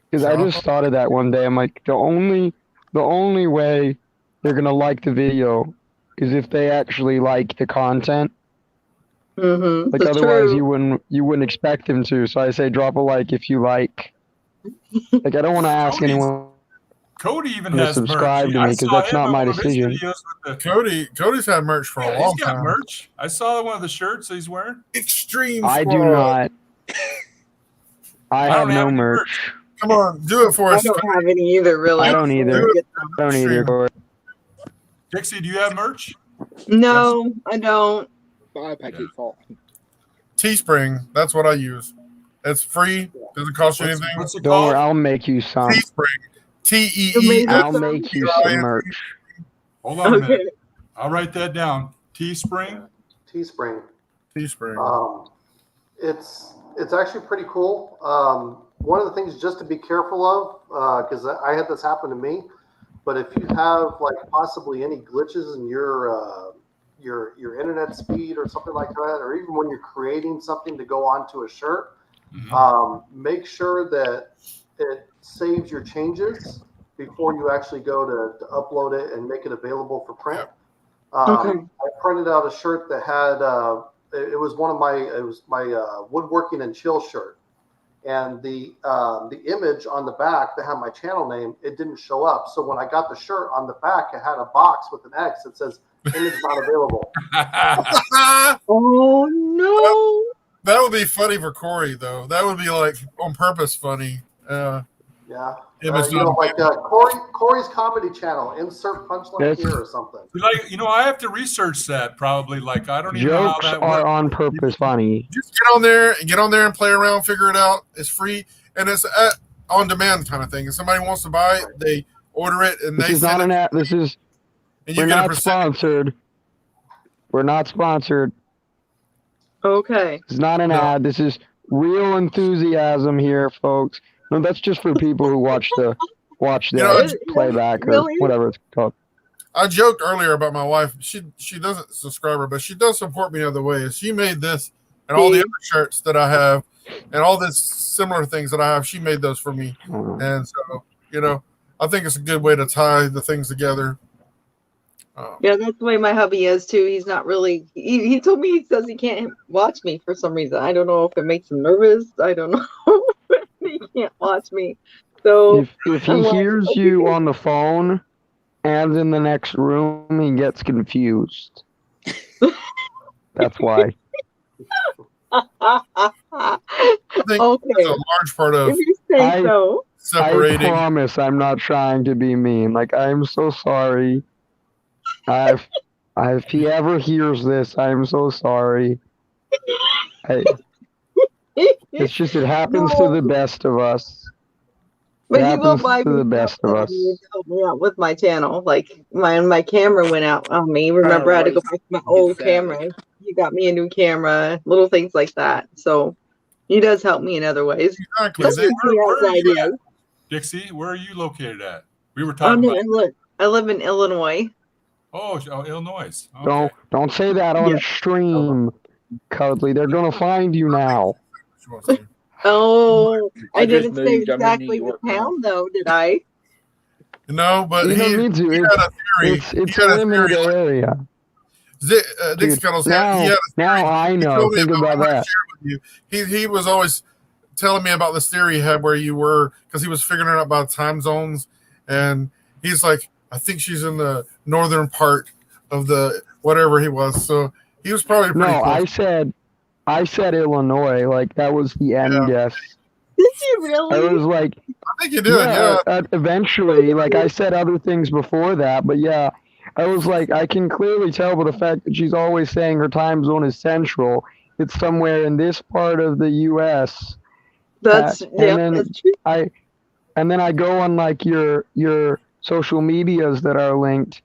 D: because I
A: Drop
D: just thought of that one day. I'm like, the only way they're gonna like the video is if they actually like the content.
F: Mm-hmm.
D: Like,
F: That's
D: otherwise
F: true.
D: you wouldn't expect them to. So I say, drop a like if you like. Like, I don't want to ask
B: Cody's-
D: anyone
B: Cody even
D: to
B: has
D: subscribe
B: merch.
D: to
B: I
D: me because
B: saw
D: that's
B: him
D: not
B: on
D: my
B: one of his
D: decision.
B: videos with the,
A: Cody's had merch for a
B: yeah,
A: long
B: he's got
A: time.
B: merch. I saw one of the shirts he's wearing.
A: Extreme
D: I do
A: Squad.
D: not. I
B: I
D: have
B: don't have
D: no
B: any
D: merch.
A: Come on, do it for
F: I
A: us.
F: don't have any either, really.
D: I don't either.
A: Do it.
D: I don't either. Corey.
B: Dixie, do you have merch?
F: No, I don't.
E: Bye, Packy Fault.
A: Teespring. That's what I use. It's free. Doesn't cost you anything.
B: What's it
D: Don't
B: called?
D: worry, I'll make you some.
A: Teespring. TEE.
D: I'll make you some merch.
B: Hold on a
F: Okay.
B: minute. I'll write that down. Teespring.
C: Teespring.
A: Teespring.
C: It's actually pretty cool. One of the things just to be careful of, because I had this happen to me, but if you have like possibly any glitches in your internet speed or something like that, or even when you're creating something to go onto a shirt, make sure that it saves your changes before you actually go to upload it and make it available for print.
F: Okay.
C: I printed out a shirt that had it was my woodworking and chill shirt, and the image on the back that had my channel name, it didn't show up. So when I got the shirt on the back, it had a box with an X that says image not available.
F: Oh no!
A: That would be funny for Corey, though. That would be like on purpose funny.
C: Yeah.
A: Image
C: You know,
A: not
C: like Corey's comedy channel, insert punchline
D: Yes.
C: here or something.
B: Like, I have to research that probably. Like, I don't even know how
D: Jokes
B: that
D: are
B: works.
D: on purpose funny.
A: Just get on there and play around, figure it out. It's free and it's on demand kind of thing. If somebody wants to buy it, they order it and
D: This
A: they
D: is not
A: send
D: an
A: it,
D: ad. This is.
A: and you
D: We're
A: get a
D: not
A: percentage.
D: sponsored. We're not sponsored.
F: Okay.
D: It's not an
A: No.
D: ad. This is real enthusiasm here, folks. No, that's just for people who watch the playback or
F: Really?
D: whatever it's called.
A: I joked earlier about my wife. She doesn't subscribe, but she does support me in other ways. She made this and all the other shirts that I have and all this similar things that I have. She made those for me, and so I think it's a good way to tie the things together.
F: Yeah, that's the way my hubby is too. He's not really. He told me he says he can't watch me for some reason. I don't know if it makes him nervous. I don't know. He can't watch me. So
D: If he
F: I'm like,
D: hears
F: okay.
D: you on the phone and in the next room, he gets confused. That's why.
A: I think
F: Okay.
A: it's a large part of
F: If you say so.
D: I
A: separating.
D: promise I'm not trying to be mean. Like, I'm so sorry. If he ever hears this, I'm so sorry. It's just, it happens to the best of us.
F: But
D: It
F: he will
D: happens
F: buy
D: to
F: me
D: the best of
F: stuff
D: us.
F: to help me out with my channel. Like my camera went out on me. Remember, I had to go back to my old camera. He got me a new camera, little things like that. So he does help me in other ways.
A: Exactly.
F: Sometimes he
B: Where
F: has
B: are you
F: ideas.
B: at? Dixie, where are you located at? We were
F: Oh
B: talking
F: no,
B: about.
F: I live in Illinois.
B: Oh, Illinois. Okay.
D: Don't say that on stream, Cuddly. They're gonna find you now.
A: She wants to.
F: Oh, I
E: I just
F: didn't say
E: moved. I'm in
F: exactly
E: New
F: the
E: York now.
F: town though, did I?
A: No, but
D: You don't need to.
A: he had a theory.
D: It's
A: He
D: a
A: had
D: limited
A: theory.
D: area.
A: Dixie
D: Dude,
A: Cuddles
D: now
A: he had a theory.
D: I
A: He
D: know.
A: told me
D: Think about
A: what I
D: that.
A: shared with you. He was always telling me about this theory he had where you were, because he was figuring it out about time zones, and he's like, I think she's in the northern part of the whatever he was. So he was probably pretty
D: No,
A: close.
D: I said I said Illinois, like that was the end guess.
F: Did you
D: I
F: really?
D: was like,
A: I think you did. Yeah.
D: eventually, like I said other things before that, but yeah, I was like, I can clearly tell by the fact that she's always saying her time zone is central. It's somewhere in this part of the U.S.
F: That's
D: and
F: yeah,
D: then
F: that's true.
D: I go on like your social medias that are linked,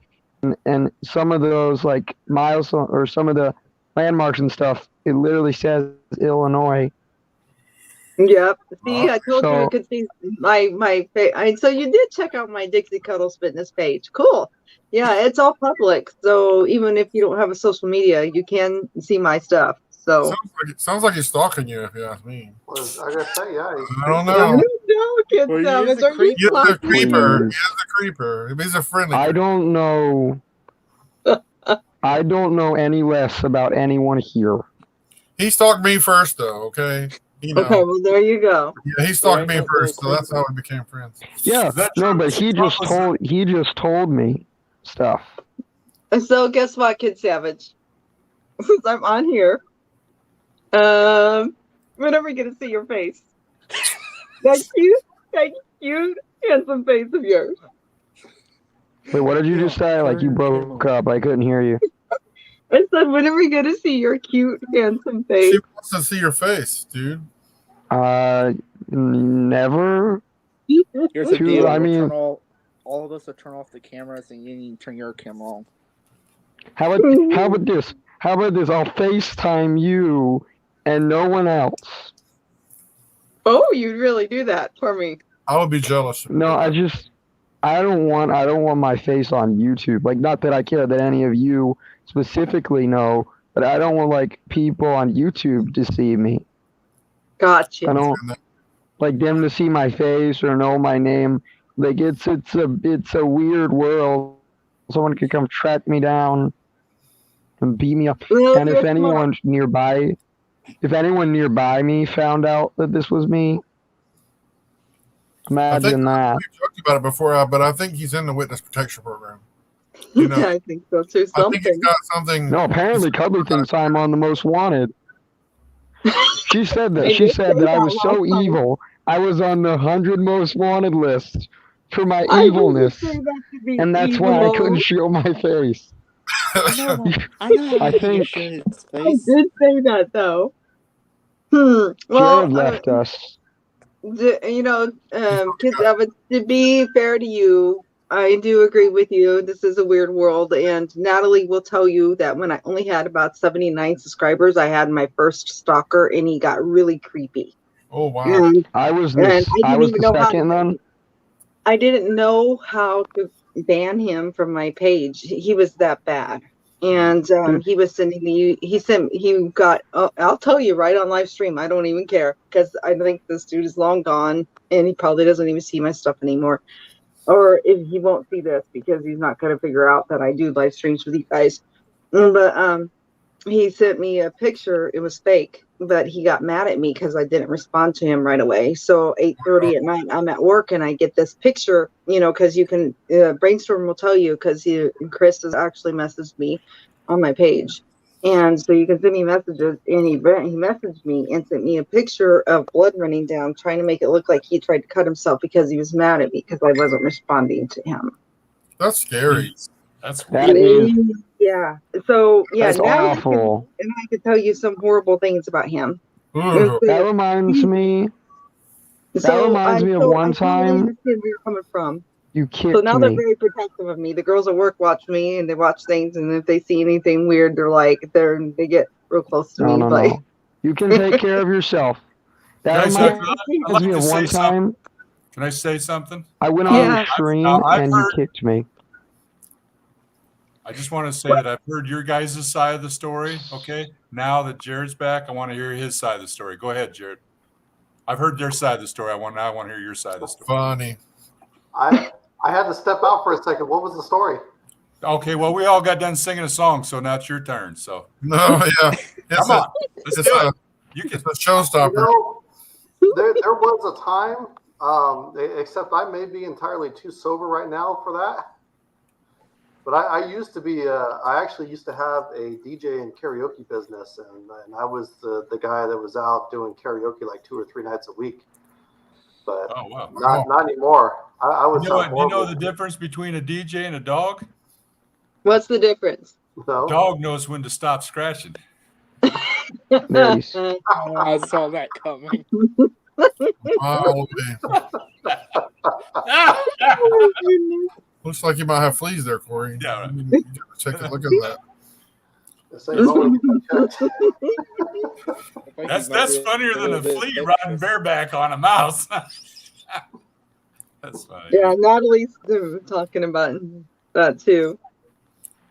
D: and some of those like milestones or some of the landmarks and stuff. It literally says Illinois.
F: Yep. See,
A: Oh,
F: I told you we
D: So
F: could see my so you did check out my Dixie Cuddles fitness page. Cool. Yeah, it's all public. So even if you don't have a social media, you can see my stuff. So
A: sounds like he's stalking you, if you ask me.
C: Well, I gotta say, yeah, he's
A: I don't
F: I
A: know.
F: don't know, Kid
E: Well, he
F: Savage.
E: is a
F: Are you
E: creep.
A: He is a
F: talking?
A: creeper.
D: Please.
A: He is a creeper. He's a friendly
D: I
A: creeper.
D: don't know. I don't know any less about anyone here.
A: He stalked me first, though, okay? You know.
F: Okay, well there you go.
A: Yeah, he stalked me
E: Right,
A: first, so
E: okay.
A: that's how we became friends.
D: Yeah,
B: Is that
D: no,
B: true?
D: but he just told me stuff.
F: And so guess what, Kid Savage? Since I'm on here, when are we gonna see your face? That cute, handsome face of yours.
D: Wait, what did you just say? Like you broke up. I couldn't hear you.
F: I said, when are we gonna see your cute, handsome
A: She
F: face?
A: wants to see your face, dude.
D: Never.
E: Here's the
D: Two,
E: deal.
D: I
E: We'll
D: mean-
E: turn all of us will turn off the cameras, and you need to turn your camera on.
D: How about this? How about this? I'll FaceTime you and no one else.
F: Oh, you'd really do that for me.
A: I would be jealous.
D: No, I don't want my face on YouTube. Like, not that I care that any of you specifically know, but I don't want like people on YouTube to see me.
F: Gotcha.
D: I don't like them to see my face or know my name. Like it's a weird world. Someone could come track me down and beat me up.
F: Well,
D: And if anyone nearby me found out that this was me, imagine that.
A: We've talked about it before, but I think he's in the witness protection program. You know,
F: I think so too.
A: I think he's
F: Something.
A: got something.
D: No, apparently Cuddly thinks I'm on the most wanted. She said that.
F: I
D: She
F: did
D: said
F: say
D: that I
F: that
D: was so
F: last time.
D: evil. I was on the 100 most wanted list for my
F: I
D: evilness,
F: didn't say that to be
D: and that's why I
F: evil.
D: couldn't show my face.
E: I know how
D: I
E: you
D: think-
E: show his
F: I
E: face.
F: did say that though.
D: Jared
F: Well,
D: left us.
F: you know, kids, to be fair to you, I do agree with you. This is a weird world, and Natalie will tell you that when I only had about 79 subscribers, I had my first stalker, and he got really creepy.
A: Oh wow!
F: And
D: I was
F: and
D: the
F: I didn't even know how to-
D: second then.
F: I didn't know how to ban him from my page. He was that bad. And he was sending me, I'll tell you right on live stream. I don't even care because I think this dude is long gone and he probably doesn't even see my stuff anymore. Or if he won't see this because he's not going to figure out that I do live streams with you guys. But he sent me a picture. It was fake, but he got mad at me because I didn't respond to him right away. So 8:30 at night, I'm at work and I get this picture, you know, because you can, BRAiNSTORM will tell you because Chris has actually messaged me on my page. And so you can send me messages, and he messaged me and sent me a picture of blood running down, trying to make it look like he tried to cut himself because he was mad at me because I wasn't responding to him.
A: That's scary.
B: That's
D: That
B: weird.
D: is
F: Yeah. So yeah,
D: that's
F: now
D: awful.
F: and I can tell you some horrible things about him.
A: Ooh.
D: That reminds me. That reminds me of one
F: I totally
D: time
F: understand where you're coming from.
D: you
F: So
D: kicked
F: now they're
D: me.
F: very protective of me. The girls at work watch me and they watch things, and if they see anything weird, they get real close to me.
D: No.
F: Like,
D: You can take care of yourself. That
B: Guys,
D: reminds
B: I'd like
D: me
B: to
D: of
B: say
D: one
B: something.
D: time
B: Can I say something?
D: I went on
F: Yeah.
D: your stream
B: I've
D: and you
B: heard-
D: kicked me.
B: I just want to say that I've heard your guys' side of the story. Okay. Now that Jared's back, I want to hear his side of the story. Go ahead, Jared. I've heard their side of the story. I want to hear your side of the story.
A: Funny.
C: I had to step out for a second. What was the story?
B: Okay. Well, we all got done singing a song, so now it's your turn. So
A: No, yeah.
B: come on, let's
A: It's
B: do
A: a,
B: it. You can.
A: it's a showstopper.
C: You know, there was a time, except I may be entirely too sober right now for that. But I used to be, I actually used to have a DJ and karaoke business, and I was the guy that was out doing karaoke like 2 or 3 nights a week. But
B: Oh wow.
C: not anymore. I would
B: You know,
C: sound
B: do you know
C: horrible.
B: the difference between a DJ and a dog?
F: What's the difference?
C: No?
B: Dog knows when to stop scratching.
D: Nice.
E: I saw that coming.
A: Oh, looks like you might have fleas there, Corey.
B: Yeah, right.
A: You gotta check it. Look at that.
C: This ain't going to get checked.
B: That's funnier than a flea riding bareback on a mouse. That's funny.
F: Yeah, Natalie's talking about that too.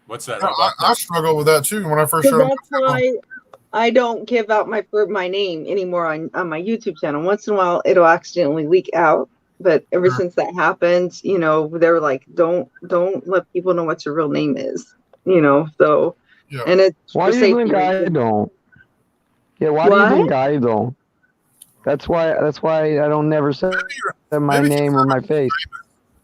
B: What's that?
A: I struggle with that too when I first
F: So
A: started.
F: that's why I don't give out my name anymore on my YouTube channel. Once in a while, it'll accidentally leak out. But ever since that happened, you know, they were like, don't let people know what your real name is. You know, so
A: Yeah.
F: and it's
D: Why do you think I don't? Yeah, why do you think I don't? That's why I don't never say my name or my face.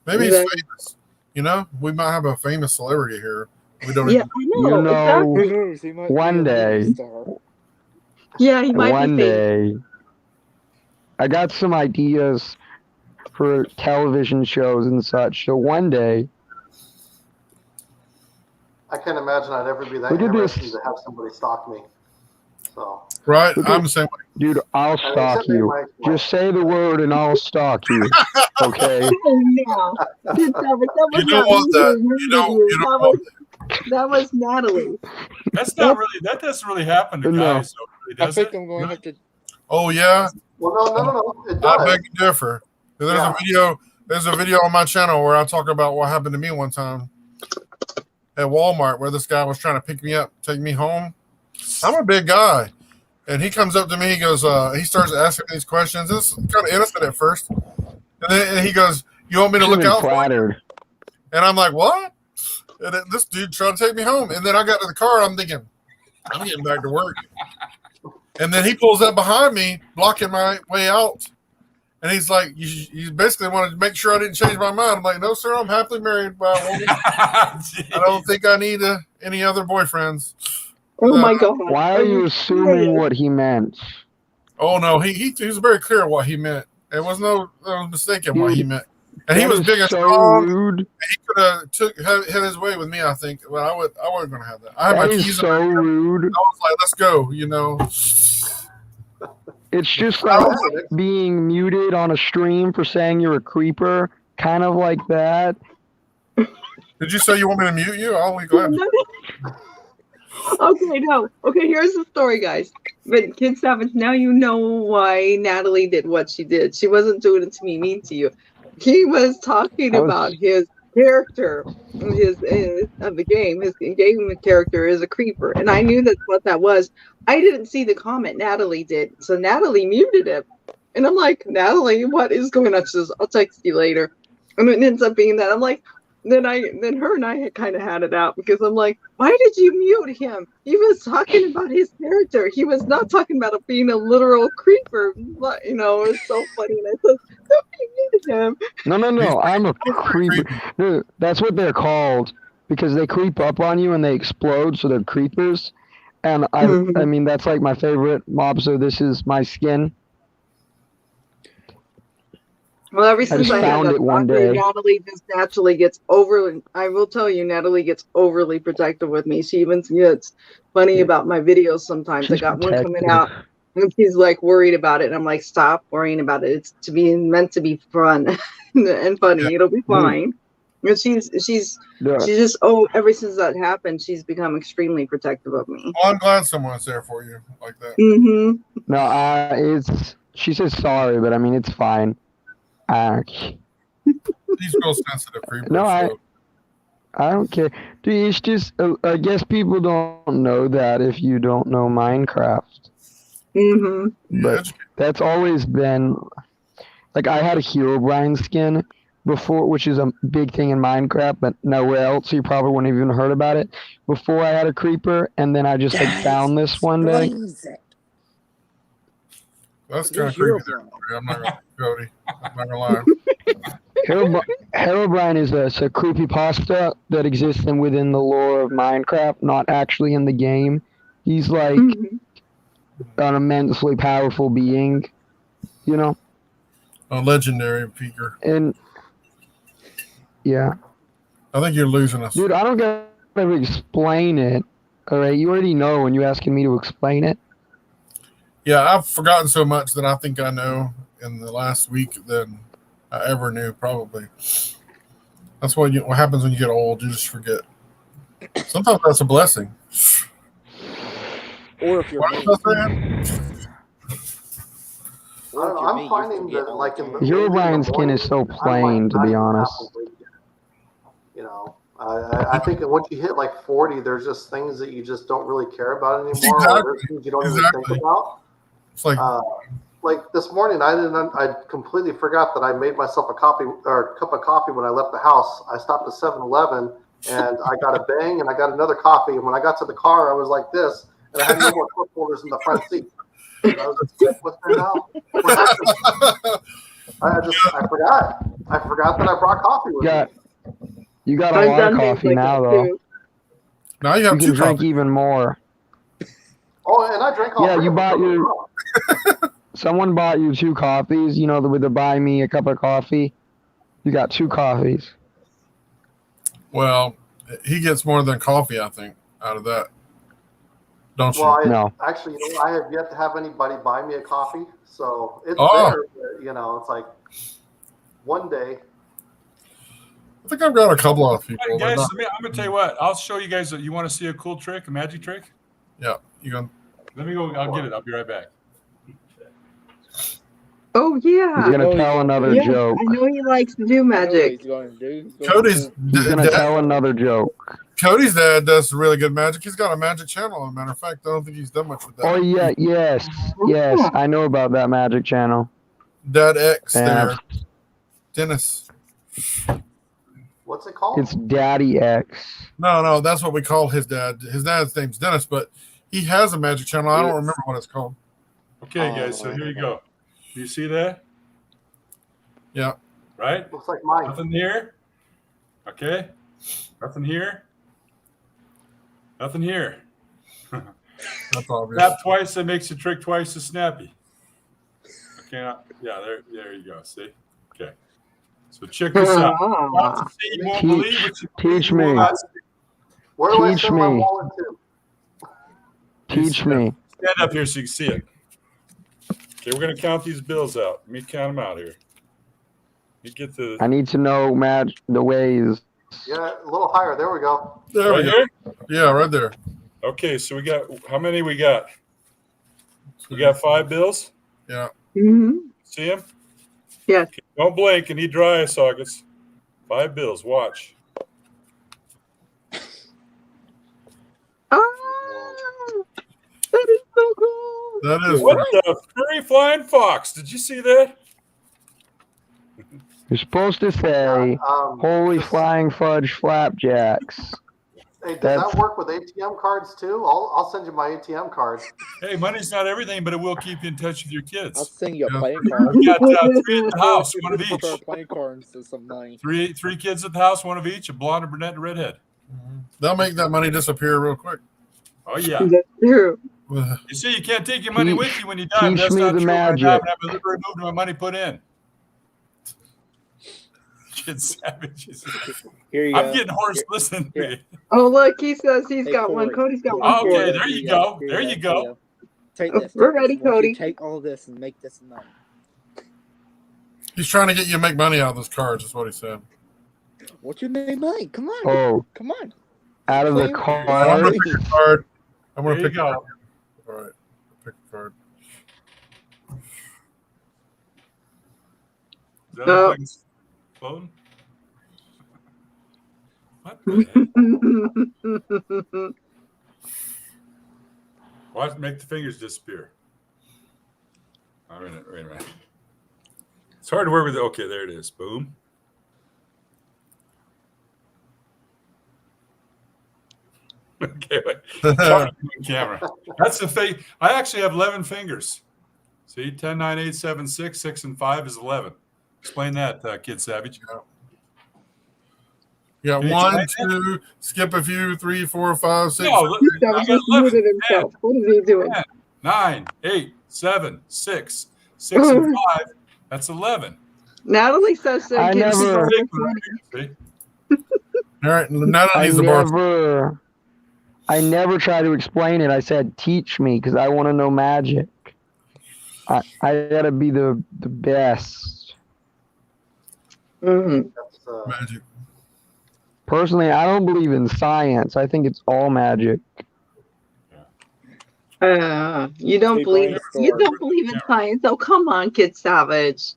A: Maybe he's famous. You know, we might have a famous celebrity here. We don't.
F: Yeah,
A: Even...
F: I know.
D: You know,
F: exactly.
E: He might
D: one
E: be a
D: day.
E: star.
F: Yeah, he might
D: One
F: be famous.
D: day. I got some ideas for television shows and such. So one day.
C: I can't imagine I'd ever be that
D: Look at
C: interested
D: this.
C: to have somebody stalk me. So.
A: Right,
D: Look
A: I'm
D: at-
A: the same way.
D: Dude, I'll stalk you. Just say the word and I'll stalk you. Okay?
F: No, that was
A: You don't
F: not
A: want
F: me
A: that.
F: who
A: You don't.
F: remembered
A: You
F: you.
A: don't want
F: That was Natalie.
B: That's not really. That doesn't really happen to
D: No.
B: guys. So really,
E: I
B: does
E: think
B: it?
E: I'm going to have to.
A: Oh yeah.
C: Well, no. It
A: I
C: does.
A: beg to differ. There's
C: Yeah.
A: a video. There's a video on my channel where I talk about what happened to me one time at Walmart, where this guy was trying to pick me up, take me home. I'm a big guy, and he comes up to me. He goes, he starts asking me these questions. It's kind of innocent at first, and then he goes, "You want me to look
D: Feeling
A: out for you?"
D: flattered.
A: And I'm like, "What?" And then this dude trying to take me home, and then I got to the car. I'm thinking, I'm getting back to work. And then he pulls up behind me, blocking my way out. And he's like, you basically wanted to make sure I didn't change my mind. I'm like, no, sir, I'm happily married by a woman. I don't think I need any other boyfriends.
F: Oh my god.
D: Why are you assuming what he meant?
A: Oh, no, he was very clear what he meant. There was no mistake in what he meant. And he
D: That
A: was
D: is
A: big and
D: so
A: strong.
D: rude.
A: He could have had his way with me, I think. But I wasn't going to have that. I had
D: That
A: my
D: is
A: keys.
D: so rude.
A: I was like, let's go, you know.
D: It's just like being muted on a stream for saying you're a creeper, kind of like that.
A: Did you say you want me to mute you? I'll be glad.
F: Okay, no. Okay, here's the story, guys. But Kid Savage, now you know why Natalie did what she did. She wasn't doing it to me, mean to you. He was talking about his character, his of the game. His game character is a creeper, and I knew that's what that was. I didn't see the comment Natalie did, so Natalie muted him, and I'm like, Natalie, what is going on? She says, I'll text you later, and it ends up being that. I'm like, then her and I had kind of had it out because I'm like, why did you mute him? He was talking about his character. He was not talking about being a literal creeper. You know, it's so funny. And I said, don't you muted him?
D: No. I'm a creeper. No, that's what they're called because they creep up on you and they explode, so they're creepers. And I mean, that's like my favorite mob. So this is my skin.
F: Well, ever since I
D: found
F: had
D: it one day.
F: Natalie just naturally gets I will tell you, Natalie gets overly protective with me. She even gets funny about my videos sometimes. I got one coming out, and she's like worried about it. And I'm like, stop worrying about it. It's meant to be fun and funny. It'll be fine. And she's just ever since that happened, she's become extremely protective of me.
A: Well, I'm glad someone's there for you like that.
D: No, she says sorry, but I mean it's fine.
A: He's real sensitive creeper.
D: No, I don't care. Dude, it's just I guess people don't know that if you don't know Minecraft. But that's always been like I had a Herobrine skin before, which is a big thing in Minecraft, but nowhere else. So you probably wouldn't have even heard about it before I had a creeper, and then I just found this one day.
A: That's kind of creepy there. I'm not gonna lie.
D: Herobrine is a creepypasta that exists within the lore of Minecraft, not actually in the game. He's like
F: Mhm.
D: an immensely powerful being, you know?
A: A legendary figure.
D: And yeah.
A: I think you're losing us.
D: Dude, I don't gotta explain it. Alright, you already know when you're asking me to explain it.
A: Yeah, I've forgotten so much that I think I know in the last week than I ever knew, probably. That's what happens when you get old. You just forget. Sometimes that's a blessing.
E: Or if you're
A: What
E: me.
A: was I saying?
C: I don't know. I'm finding that like in the
D: Herobrine's skin is so plain, to be honest.
C: You know, I think that once you hit like 40, there's just things that you just don't really care about anymore.
A: Exactly.
C: Or there's things you don't even think about.
A: It's like
C: this morning, I completely forgot that I made myself a cup of coffee when I left the house. I stopped at 7-Eleven and I got a Bang and I got another coffee. And when I got to the car, I was like this, and I had no more cup holders in the front seat. And I was like, what's going on? I forgot. I forgot that I brought coffee with me.
D: You got a
F: I've
D: lot
F: done
D: of
F: things
D: coffee
F: like
D: now,
F: that,
D: though.
F: too.
A: now you
D: You
A: have
D: can
A: two
D: drink
A: coffees.
D: even more.
C: Oh, and I drank all
D: Yeah,
C: three
D: you
C: of them.
D: bought your. Someone bought you 2 coffees, you know, with the buy me a cup of coffee. You got 2 coffees.
A: Well, he gets more than coffee, I think, out of that. Don't you?
C: Well,
D: No.
C: actually, I have yet to have anybody buy me a coffee, so it's
A: Oh.
C: there. But, you know, it's like one day.
A: I think I've got a couple of people.
B: Hey, guys,
A: Not-
B: I'm gonna tell you what. I'll show you guys. You want to see a cool trick, a magic trick?
A: yeah, you going
B: Let me go. I'll get it. I'll be right back.
F: Oh yeah.
D: He's gonna tell another
F: Yeah,
D: joke.
F: I know he likes to do magic.
A: Cody's
D: He's gonna
A: dad,
D: tell another joke.
A: Cody's dad does really good magic. He's got a magic channel. As a matter of fact, I don't think he's done much with that.
D: Oh yeah, yes, I know about that magic channel.
A: Dad X
D: And
A: there, Dennis.
C: What's it called?
D: it's Daddy X.
A: No, that's what we call his dad. His dad's name's Dennis, but he has a magic channel. I don't remember what it's called.
B: Okay, guys. So here you go. You see that?
A: Yeah.
B: Right?
C: Looks like mine.
B: Nothing here. Okay. Nothing here. Nothing here.
A: That's obvious.
B: Snap twice, that makes the trick twice as snappy. Okay. Yeah, there you go. See? Okay. So check this out.
F: Ah.
B: You won't believe what you
D: Teach me.
C: Where do I
D: Teach
C: send my
D: me.
C: wallet to?
D: Teach me.
B: Stand up here so you can see it. Okay, we're gonna count these bills out. Let me count them out here. You get the
D: I need to know the ways.
C: Yeah, a little higher. There we go.
A: There
B: right
A: we go.
B: here.
A: Yeah, right there.
B: Okay, so we got how many we got? We got 5 bills.
A: Yeah.
F: Mm-hmm.
B: See them?
F: Yes.
B: Don't blink and need dry eye sockets. 5 bills. Watch.
F: That is so cool.
A: That is.
B: What the furry flying fox? Did you see that?
D: You're supposed to say, "Holy flying fudge flapjacks."
C: Hey, does
D: That's-
C: that work with ATM cards too? I'll send you my ATM card.
B: Hey, money's not everything, but it will keep you in touch with your
E: I'll
B: kids.
E: send you a
A: Yeah.
E: playing card.
B: We got 3 in the house, one of
E: Put
B: each.
E: our playing cards and some money.
B: Three kids at the house, one of each, a blonde, a brunette, and a redhead.
A: They'll make that money disappear real quick.
B: Oh yeah.
F: That's true.
A: Well,
B: You see, you can't take your money
D: Teach-
B: with you when you die. But
D: teach
B: that's
D: me
B: not
D: the
B: true.
D: magic.
B: I haven't had my liver removed and my money put in. Kid savages.
E: Here you
B: I'm
E: go.
B: getting hoarse listening to you.
F: Oh look, he says he's
E: Hey,
F: got one.
E: Corey.
F: Cody's got one.
B: Okay,
F: for us.
B: there you go.
E: Here
B: There you go.
E: Take
F: Oh,
E: this.
F: we're
E: take
F: ready,
E: this. I want
F: Cody.
E: you to take all this and make this money.
A: he's trying to get you to make money out of those cards. Is what he said.
E: What you make money? Come on.
D: Oh,
E: Come on.
D: out of the
A: I'm
D: card.
A: gonna pick a card. I'm gonna
B: There you
A: pick.
B: go.
A: All right. Pick a card.
B: Is that look like it's floating? What the heck? Watch, make the fingers disappear. Wait a minute. It's hard to work with it. Okay, there it is. Boom. Okay, wait. Talking to the camera. That's the fake. I actually have 11 fingers. See, 10, 9, 8, 7, 6, 6, and 5 is 11. Explain that, Kid Savage.
A: Yeah,
B: Can you
A: 1,
B: explain
A: 2, skip a few, 3, 4, 5, 6.
B: No,
F: He
B: I got
F: just
B: 11,
F: muted himself. What is he doing?
B: 10, 9, 8, 7, 6, 6 and 5. That's 11.
F: Natalie says so.
D: I
F: Kids
D: never-
F: are funny.
B: See?
A: All right, Natalie's the bar.
D: I never try to explain it. I said, teach me, because I want to know magic. I gotta be the best.
F: Mm-hmm.
C: That's,
A: Magic.
D: Personally, I don't believe in science. I think it's all magic.
F: You don't
E: Hey,
F: believe
E: Brainstorm.
F: in science. Oh, come on, Kid Savage.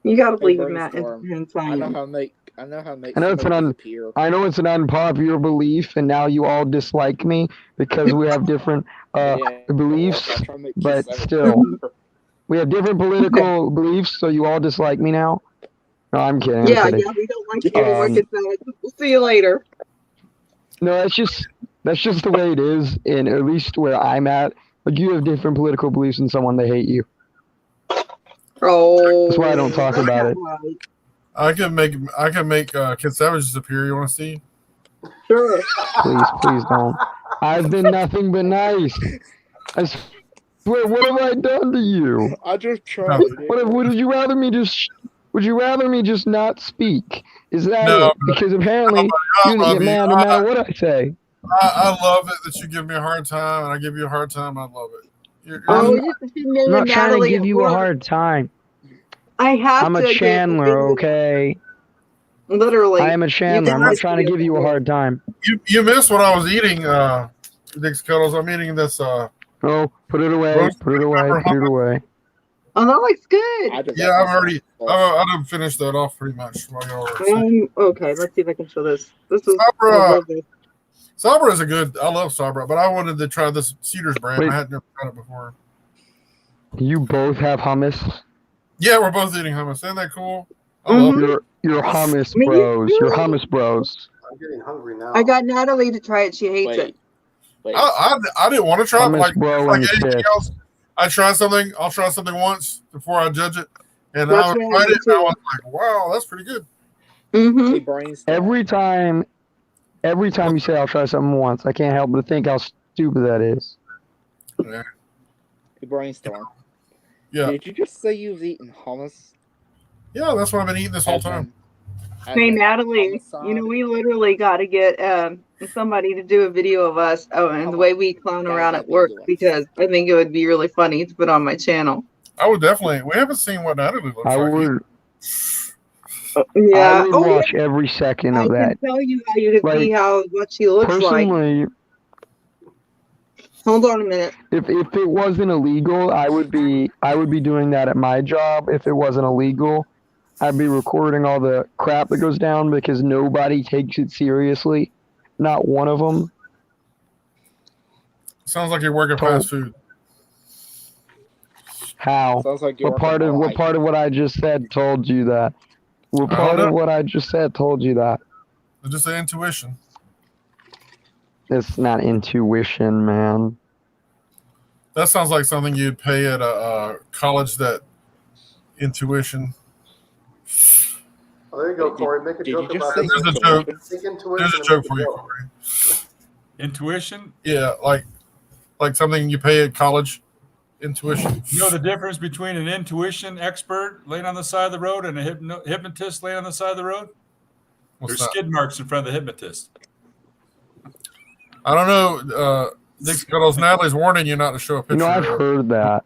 F: You gotta believe in
E: Brainstorm.
F: in
E: I know
F: science.
E: how to make. I know how to make.
D: I know it's
E: somebody
D: an
E: disappear.
D: I know it's an unpopular belief, and now you all dislike me because we have different beliefs,
E: I'll try to make
D: but
E: Kid Savage
D: still.
E: disappear.
D: We have different political beliefs, so you all dislike me now. No, I'm kidding. I'm
F: Yeah,
D: kidding.
F: we don't like you anymore, Kid Savage. We'll see you later.
D: No, that's just the way it is, and at least where I'm at. Like, you have different political beliefs than someone, they hate you.
F: Oh,
D: That's why I don't talk
F: that's
D: about
F: not
D: it.
F: right.
A: I can make Kid Savage disappear. You want to see?
F: Sure.
D: Please don't. I've been nothing but nice. I swear, what have I done to you?
E: I just tried it.
D: Would you rather me just? Would you rather me just not speak? Is that
A: No,
D: it? Because apparently
A: I
D: you're gonna
A: love
D: get
A: you.
D: mad no matter what I say.
A: I love it that you give me a hard time, and I give you a hard time. I love it.
F: Oh,
D: I'm
F: just between me
D: I'm not
F: and
D: trying
F: Natalie
D: to give
F: at
D: you a
F: work,
D: hard time.
F: I have
D: I'm
F: to
D: a
F: get
D: Chandler, okay?
F: Literally.
D: I am a Chandler. I'm not trying to give you a hard time.
A: You missed what I was eating, Dick's Cuddles. I'm eating this.
D: Oh, put it away.
A: Roast
D: Put it away.
A: pepper
D: Put it away.
F: Oh, that looks good.
A: Yeah, I done finished that off pretty much while y'all were.
F: Okay, let's see if I can show this. This is
A: Sabra. Sabra is a good. I love Sabra, but I wanted to try this Cedars brand.
D: Wait.
A: I had never tried it before.
D: You both have hummus?
A: Yeah, we're both eating hummus. Isn't that cool? I
F: Mhm.
A: love it.
D: You're hummus
F: Me
D: bros.
F: too.
D: You're hummus bros.
C: I'm getting hungry now.
F: I got Natalie to try it. She hates it.
E: Wait.
A: I didn't want to try it.
D: Hummus
A: Like,
D: bro
A: like
D: and
A: anything
D: sis.
A: else, I try something. I'll try something once before I judge it, and
F: That's
A: I
F: right,
A: tried
F: me
A: it. And I
F: too.
A: was like, "Wow, that's pretty good."
F: Mm-hmm.
E: Hey, Brainstorm.
D: Every time you say I'll try something once, I can't help but think how stupid that is.
A: Yeah.
E: Hey, Brainstorm.
A: Yeah,
E: Did you just say you was eating hummus?
A: yeah, that's what I've been eating this whole time.
F: Hey, Natalie, you know, we literally got to get somebody to do a video of us and the way we clown around at work, because I think it would be really funny to put on my channel.
A: I would definitely. We haven't seen what Natalie looks
D: I
A: like.
D: would,
F: Yeah.
D: I would watch every second
F: I
D: of
F: can
D: that.
F: tell you how you can see what she looks like.
D: Personally,
F: Hold on a minute.
D: if it wasn't illegal, I would be doing that at my job. If it wasn't illegal, I'd be recording all the crap that goes down because nobody takes it seriously. Not one of them.
A: Sounds like you're working fast food.
D: How?
E: Sounds like you're
D: What part of what I just said told you that? What part of what I just said told you that?
A: It's just the intuition.
D: It's not intuition, man.
A: That sounds like something you'd pay at a college. That intuition.
C: Oh, there you go, Corey. Make a
E: Did
C: joke
E: you just
C: about
E: say
C: it.
A: There's a joke.
C: Think intuition.
A: There's a
C: and
A: joke
C: make
A: for you,
C: joke.
A: Corey.
B: Intuition?
A: Yeah, like something you pay at college. Intuition.
B: You know the difference between an intuition expert laying on the side of the road and a hypnotist laying on the side of the road?
A: What's
B: There's
A: that?
B: skid marks in front of the hypnotist.
A: I don't know. Dick Scuttles, Natalie's warning you not to show a picture.
D: You know, I've heard that.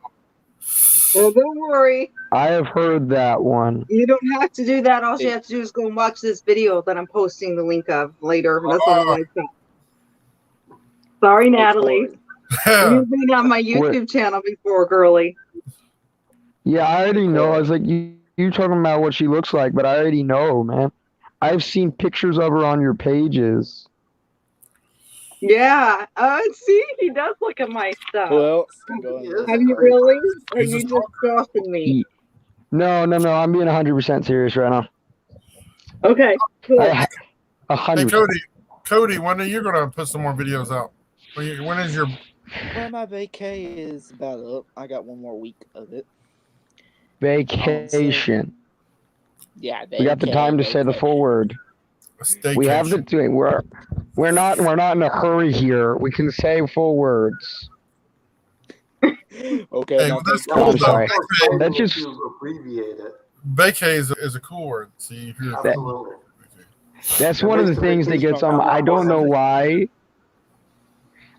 F: Well, don't worry.
D: I have heard that one.
F: You don't have to do that. All you have to do is go and watch this video that I'm posting the link of later. That's on the website. Sorry, Natalie. You've been on my YouTube channel before, girly.
D: Yeah, I already know. I was like, you talking about what she looks like, but I already know, man. I've seen pictures of her on your pages.
F: Yeah. See, he does look at my stuff.
E: Well,
F: have you really? Or are you just stalking me?
D: No. I'm being 100% serious right now.
F: Okay, cool.
D: 100%.
A: Hey, Cody, when are you gonna put some more videos out? When is your?
E: Well, my vacay is about up. I got one more week of it.
D: Vacation.
E: Yeah,
D: We got the time to say the full word.
A: A staycation.
D: We have the doing. We're not in a hurry here. We can say full words.
E: Okay,
A: Hey,
E: now
A: well, that's
E: take
A: cool,
D: I'm
A: though.
D: sorry.
C: That's
D: That's just-
C: you abbreviate it.
A: Vacay is a cool word. See, if you're
C: Absolutely.
D: That's one of the things that gets on. I don't know why.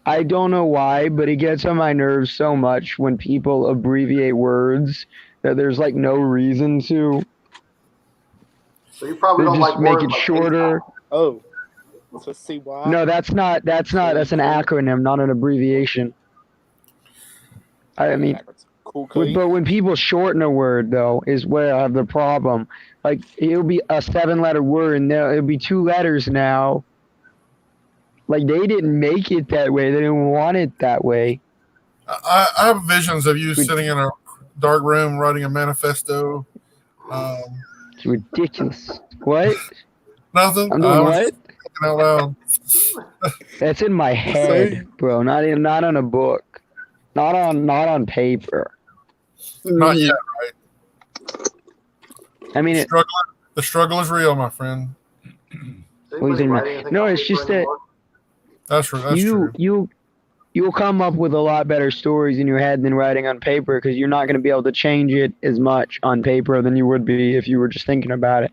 D: I don't know why, but it gets on my nerves so much when people abbreviate words that there's like no reason to.
C: So you probably
D: They
C: don't
D: just
C: like
D: make
C: words
D: it
C: like
D: shorter.
E: Oh, let's see why.
D: No, that's not. That's an acronym, not an abbreviation. I mean,
E: Cool cookie.
D: but when people shorten a word, though, is where I have the problem. Like, it'll be a 7-letter word, and it'll be 2 letters now. Like, they didn't make it that way. They didn't want it that way.
A: I have visions of you sitting in a dark room writing a manifesto.
D: It's ridiculous. What?
A: Nothing.
D: I'm
A: I
D: doing
A: was
D: what?
A: just thinking out loud.
D: That's in my head, bro. Not on a book. Not on paper.
A: Not yet. I mean,
D: I mean,
A: the struggle is real, my friend.
D: What do you think? No, it's just that
A: That's true.
D: you'll come up with a lot better stories in your head than writing on paper because you're not going to be able to change it as much on paper than you would be if you were just thinking about it.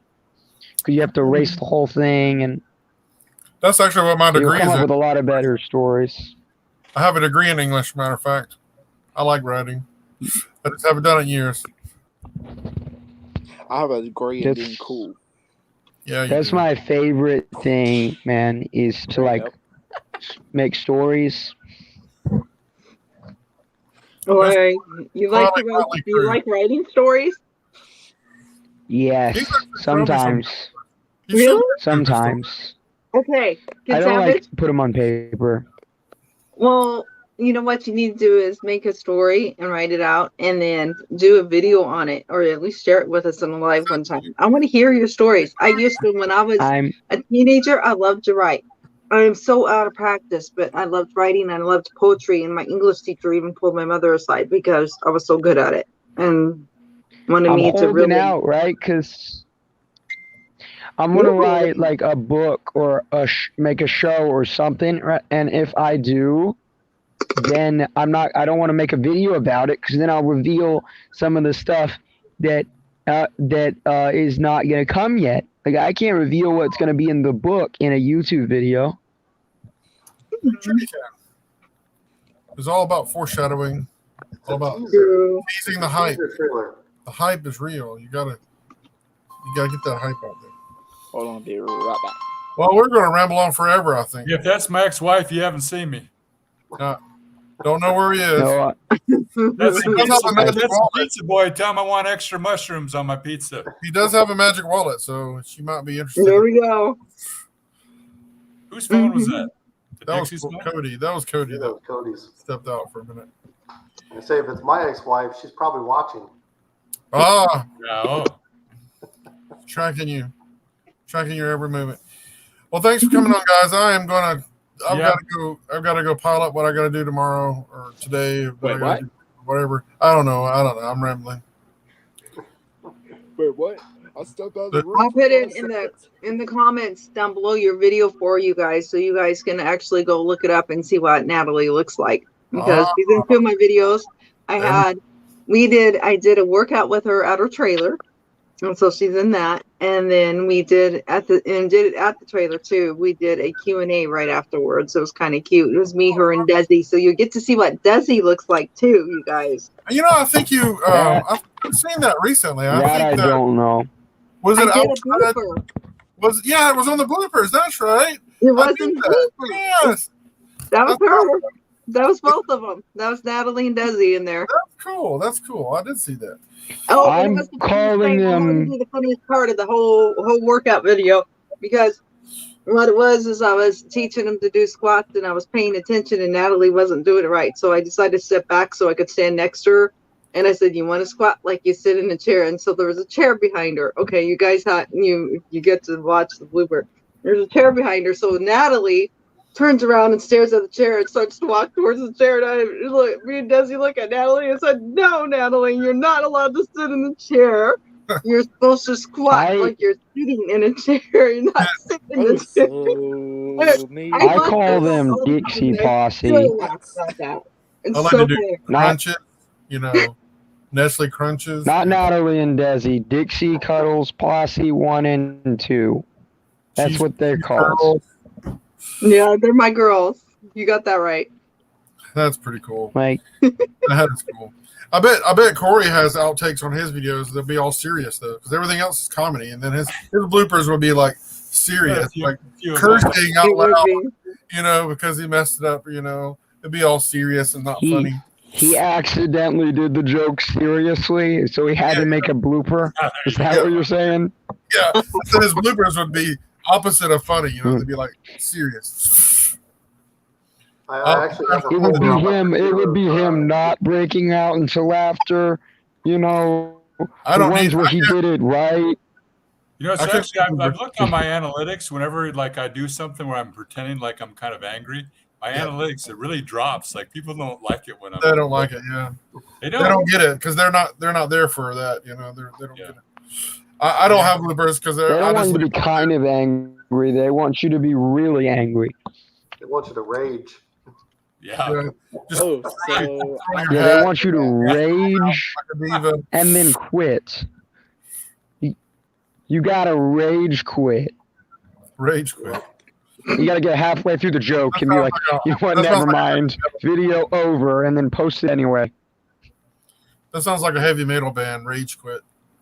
D: Because you have to erase the whole thing, and
A: That's actually what my
D: you'll
A: degree
D: come
A: is
D: up
A: in.
D: with a lot of better stories.
A: I have a degree in English, matter of fact. I like writing. I just haven't done it in years.
E: I have a degree in being cool.
A: Yeah,
D: That's
A: do.
D: my favorite thing, man, is to
E: There you
D: like make stories.
F: Or you like
A: Probably
F: to write,
A: true.
F: do you like writing stories?
D: Yes,
A: These are
D: sometimes.
A: You should-
F: Really?
D: Sometimes.
F: Okay.
D: I
F: Good
D: don't like
F: Savage.
D: to put them on paper.
F: Well, you know what you need to do is make a story and write it out and then do a video on it, or at least share it with us in a live one time. I want to hear your stories. I used to, when I was
D: I'm
F: a teenager, I loved to write. I am so out of practice, but I loved writing. I loved poetry, and my English teacher even pulled my mother aside because I was so good at it and wanted me to
D: holding
F: really.
D: out, right? Because I'm gonna write like a book or make a show or something, right? And if I do, then I don't want to make a video about it because then I'll reveal some of the stuff that is not gonna come yet. Like I can't reveal what's gonna be in the book in a YouTube video.
A: Sure you can. It's all about foreshadowing. All about teasing the hype. The hype is real. You gotta get that hype out there.
E: Hold on, be right back.
A: Well, we're gonna ramble on forever, I think.
B: If that's my ex-wife, you haven't seen me.
A: Don't know where he is.
D: No,
B: That's
A: He does have a magic
B: the
A: wallet.
B: pizza boy. Tell him I want extra mushrooms on my pizza.
A: He does have a magic wallet, so she might be interested.
F: There we go.
B: Whose phone was that?
A: That was
B: Dixie's phone?
A: Cody. That was Cody.
C: Yeah, that was Cody's.
A: Stepped out for a minute.
C: I say if it's my ex-wife, she's probably watching.
A: Ah,
B: Yeah, oh.
A: tracking your every movement. Well, thanks for coming on, guys. I've got to go pile up what I got to do tomorrow or today.
E: Wait, what?
A: Whatever. I don't know. I'm rambling.
E: Wait, what? I stepped out of the room.
F: I'll put it in the comments down below your video for you guys, so you guys can actually go look it up and see what Natalie looks like. Because she's in two of my videos. I did a workout with her at her trailer, and so she's in that. And then we did at the trailer too. We did a Q&A right afterwards. So it was kind of cute. It was me, her, and Desi. So you get to see what Desi looks like too, you guys.
A: You know, I think I've seen that recently.
D: I don't know.
A: Was it
F: I did a
A: outside?
F: blooper.
A: It was on the bloopers. That's right.
F: It
A: I
F: wasn't
A: did that.
F: blooper.
A: Yes.
F: That was her. That was both of them. That was Natalie and Desi in there.
A: That's cool. I did see that.
F: Oh,
D: I'm
F: it was the
D: calling them.
F: the funniest part of the whole workout video, because what it was is I was teaching them to do squats and I was paying attention and Natalie wasn't doing it right, so I decided to step back so I could stand next to her. And I said, "You want to squat like you sit in a chair?" And so there was a chair behind her. Okay, you guys you get to watch the blooper. There's a chair behind her, so Natalie turns around and stares at the chair and starts to walk towards the chair. And me and Desi look at Natalie and said, "No, Natalie, you're not allowed to sit in the chair." You're supposed to squat
D: I-
F: like you're sitting in a chair. You're not sitting in
E: Oh,
F: a chair.
E: so me.
F: I
D: I
F: watch
D: call
F: this
D: them
F: all the
D: Dixie
F: time, and I
D: Posse.
F: still laugh about that. It's
A: I like
F: so
A: to do
F: funny.
D: Not
A: crunches, you know, Nestle crunches.
D: not Natalie and Desi. Dixie Cuddles Posse 1 and 2. That's
A: Cheese
D: what they're
A: cheese
D: called.
A: curls.
F: Yeah, they're my girls. You got that right.
A: That's pretty cool.
D: Like,
A: That is cool. I bet Corey has outtakes on his videos. They'll be all serious though, because everything else is comedy, and then his bloopers will be like serious,
B: Yeah,
A: like
B: a few of
A: cursing out
F: It would
A: loud,
F: be.
A: you know, because he messed it up. You know, it'd be all serious and not
D: He-
A: funny.
D: he accidentally did the joke seriously, so he had to make a blooper. Is that what you're saying?
A: Yeah, so his bloopers would be opposite of funny. You know, they'd be like serious.
C: I actually have a
D: It would
C: folder
D: be
C: on my
D: him. It would be
C: computer,
D: him not breaking out into laughter. You know,
A: I
D: the
A: don't
D: ones
A: need.
D: where he did it right.
B: You know, it's
A: I can't
B: actually I've
A: remember.
B: looked on my analytics whenever like I do something where I'm pretending like I'm kind of angry. My
A: Yeah.
B: analytics it really drops. Like people don't like it when I'm.
A: They don't like it. Yeah,
B: They
A: they
B: don't.
A: don't get it because they're not there for that. You know, they don't
B: Yeah.
A: get it. I don't have bloopers because
D: They
A: they're.
D: don't want you to be kind of angry. They want you to be really angry.
C: They want you to rage.
B: Yeah.
A: Yeah, just
E: Oh, so
A: throw your
D: Yeah,
A: hat
D: they want you to rage
A: like a diva.
D: and then quit. You gotta rage quit.
A: Rage quit.
D: You gotta get halfway through the joke and be like, you know what,
A: That sounds
D: never
A: like
D: mind. Video over, and then post it anyway.
A: That sounds like a heavy metal band. Rage quit.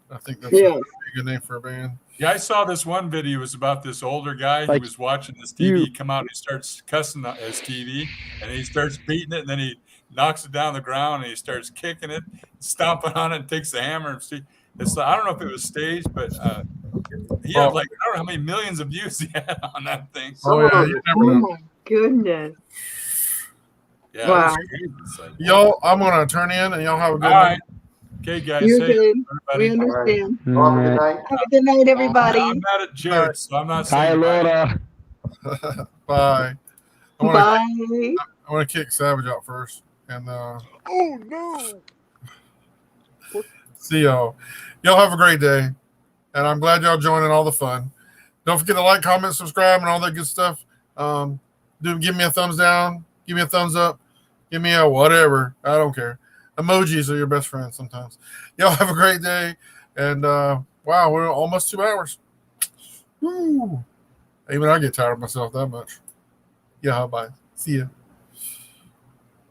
A: I think that's
F: Yes.
A: a good name for a band.
B: Yeah, I saw this one video. It was about this older guy. He
D: Like,
B: was watching this TV
D: you-
B: come out and he starts cussing at his TV and he starts beating it and then he knocks it down the ground and he starts kicking it, stomping on it, and takes the hammer and it's like, I don't know if it was staged, but he had like I don't know how many millions of views he had on that thing.
C: Some
A: Oh,
C: of
A: yeah,
C: those
A: you
F: Oh
A: never know.
F: my goodness.
B: Yeah, it was
F: Wow.
B: crazy. It's like,
A: Y'all, I'm gonna turn in and y'all have a good
B: all
A: night.
B: right. Okay, guys.
F: You're
B: Hey,
F: good. We
B: everybody.
F: understand.
C: Well, have a good
D: Alright.
C: night.
F: Have a good night, everybody.
B: I'm not at Jared, so I'm not
D: Hi,
B: saying bye.
D: Laura.
A: Bye.
F: Bye.
A: I want to kick Savage out first, and
E: oh no.
A: see y'all. Y'all have a great day, and I'm glad y'all joining all the fun. Don't forget to like, comment, subscribe, and all that good stuff. Give me a thumbs down, give me a thumbs up, give me a whatever. I don't care. Emojis are your best friends sometimes. Y'all have a great day, and wow, we're almost 2 hours. Woo. Even I get tired of myself that much. Yeah, bye. See ya.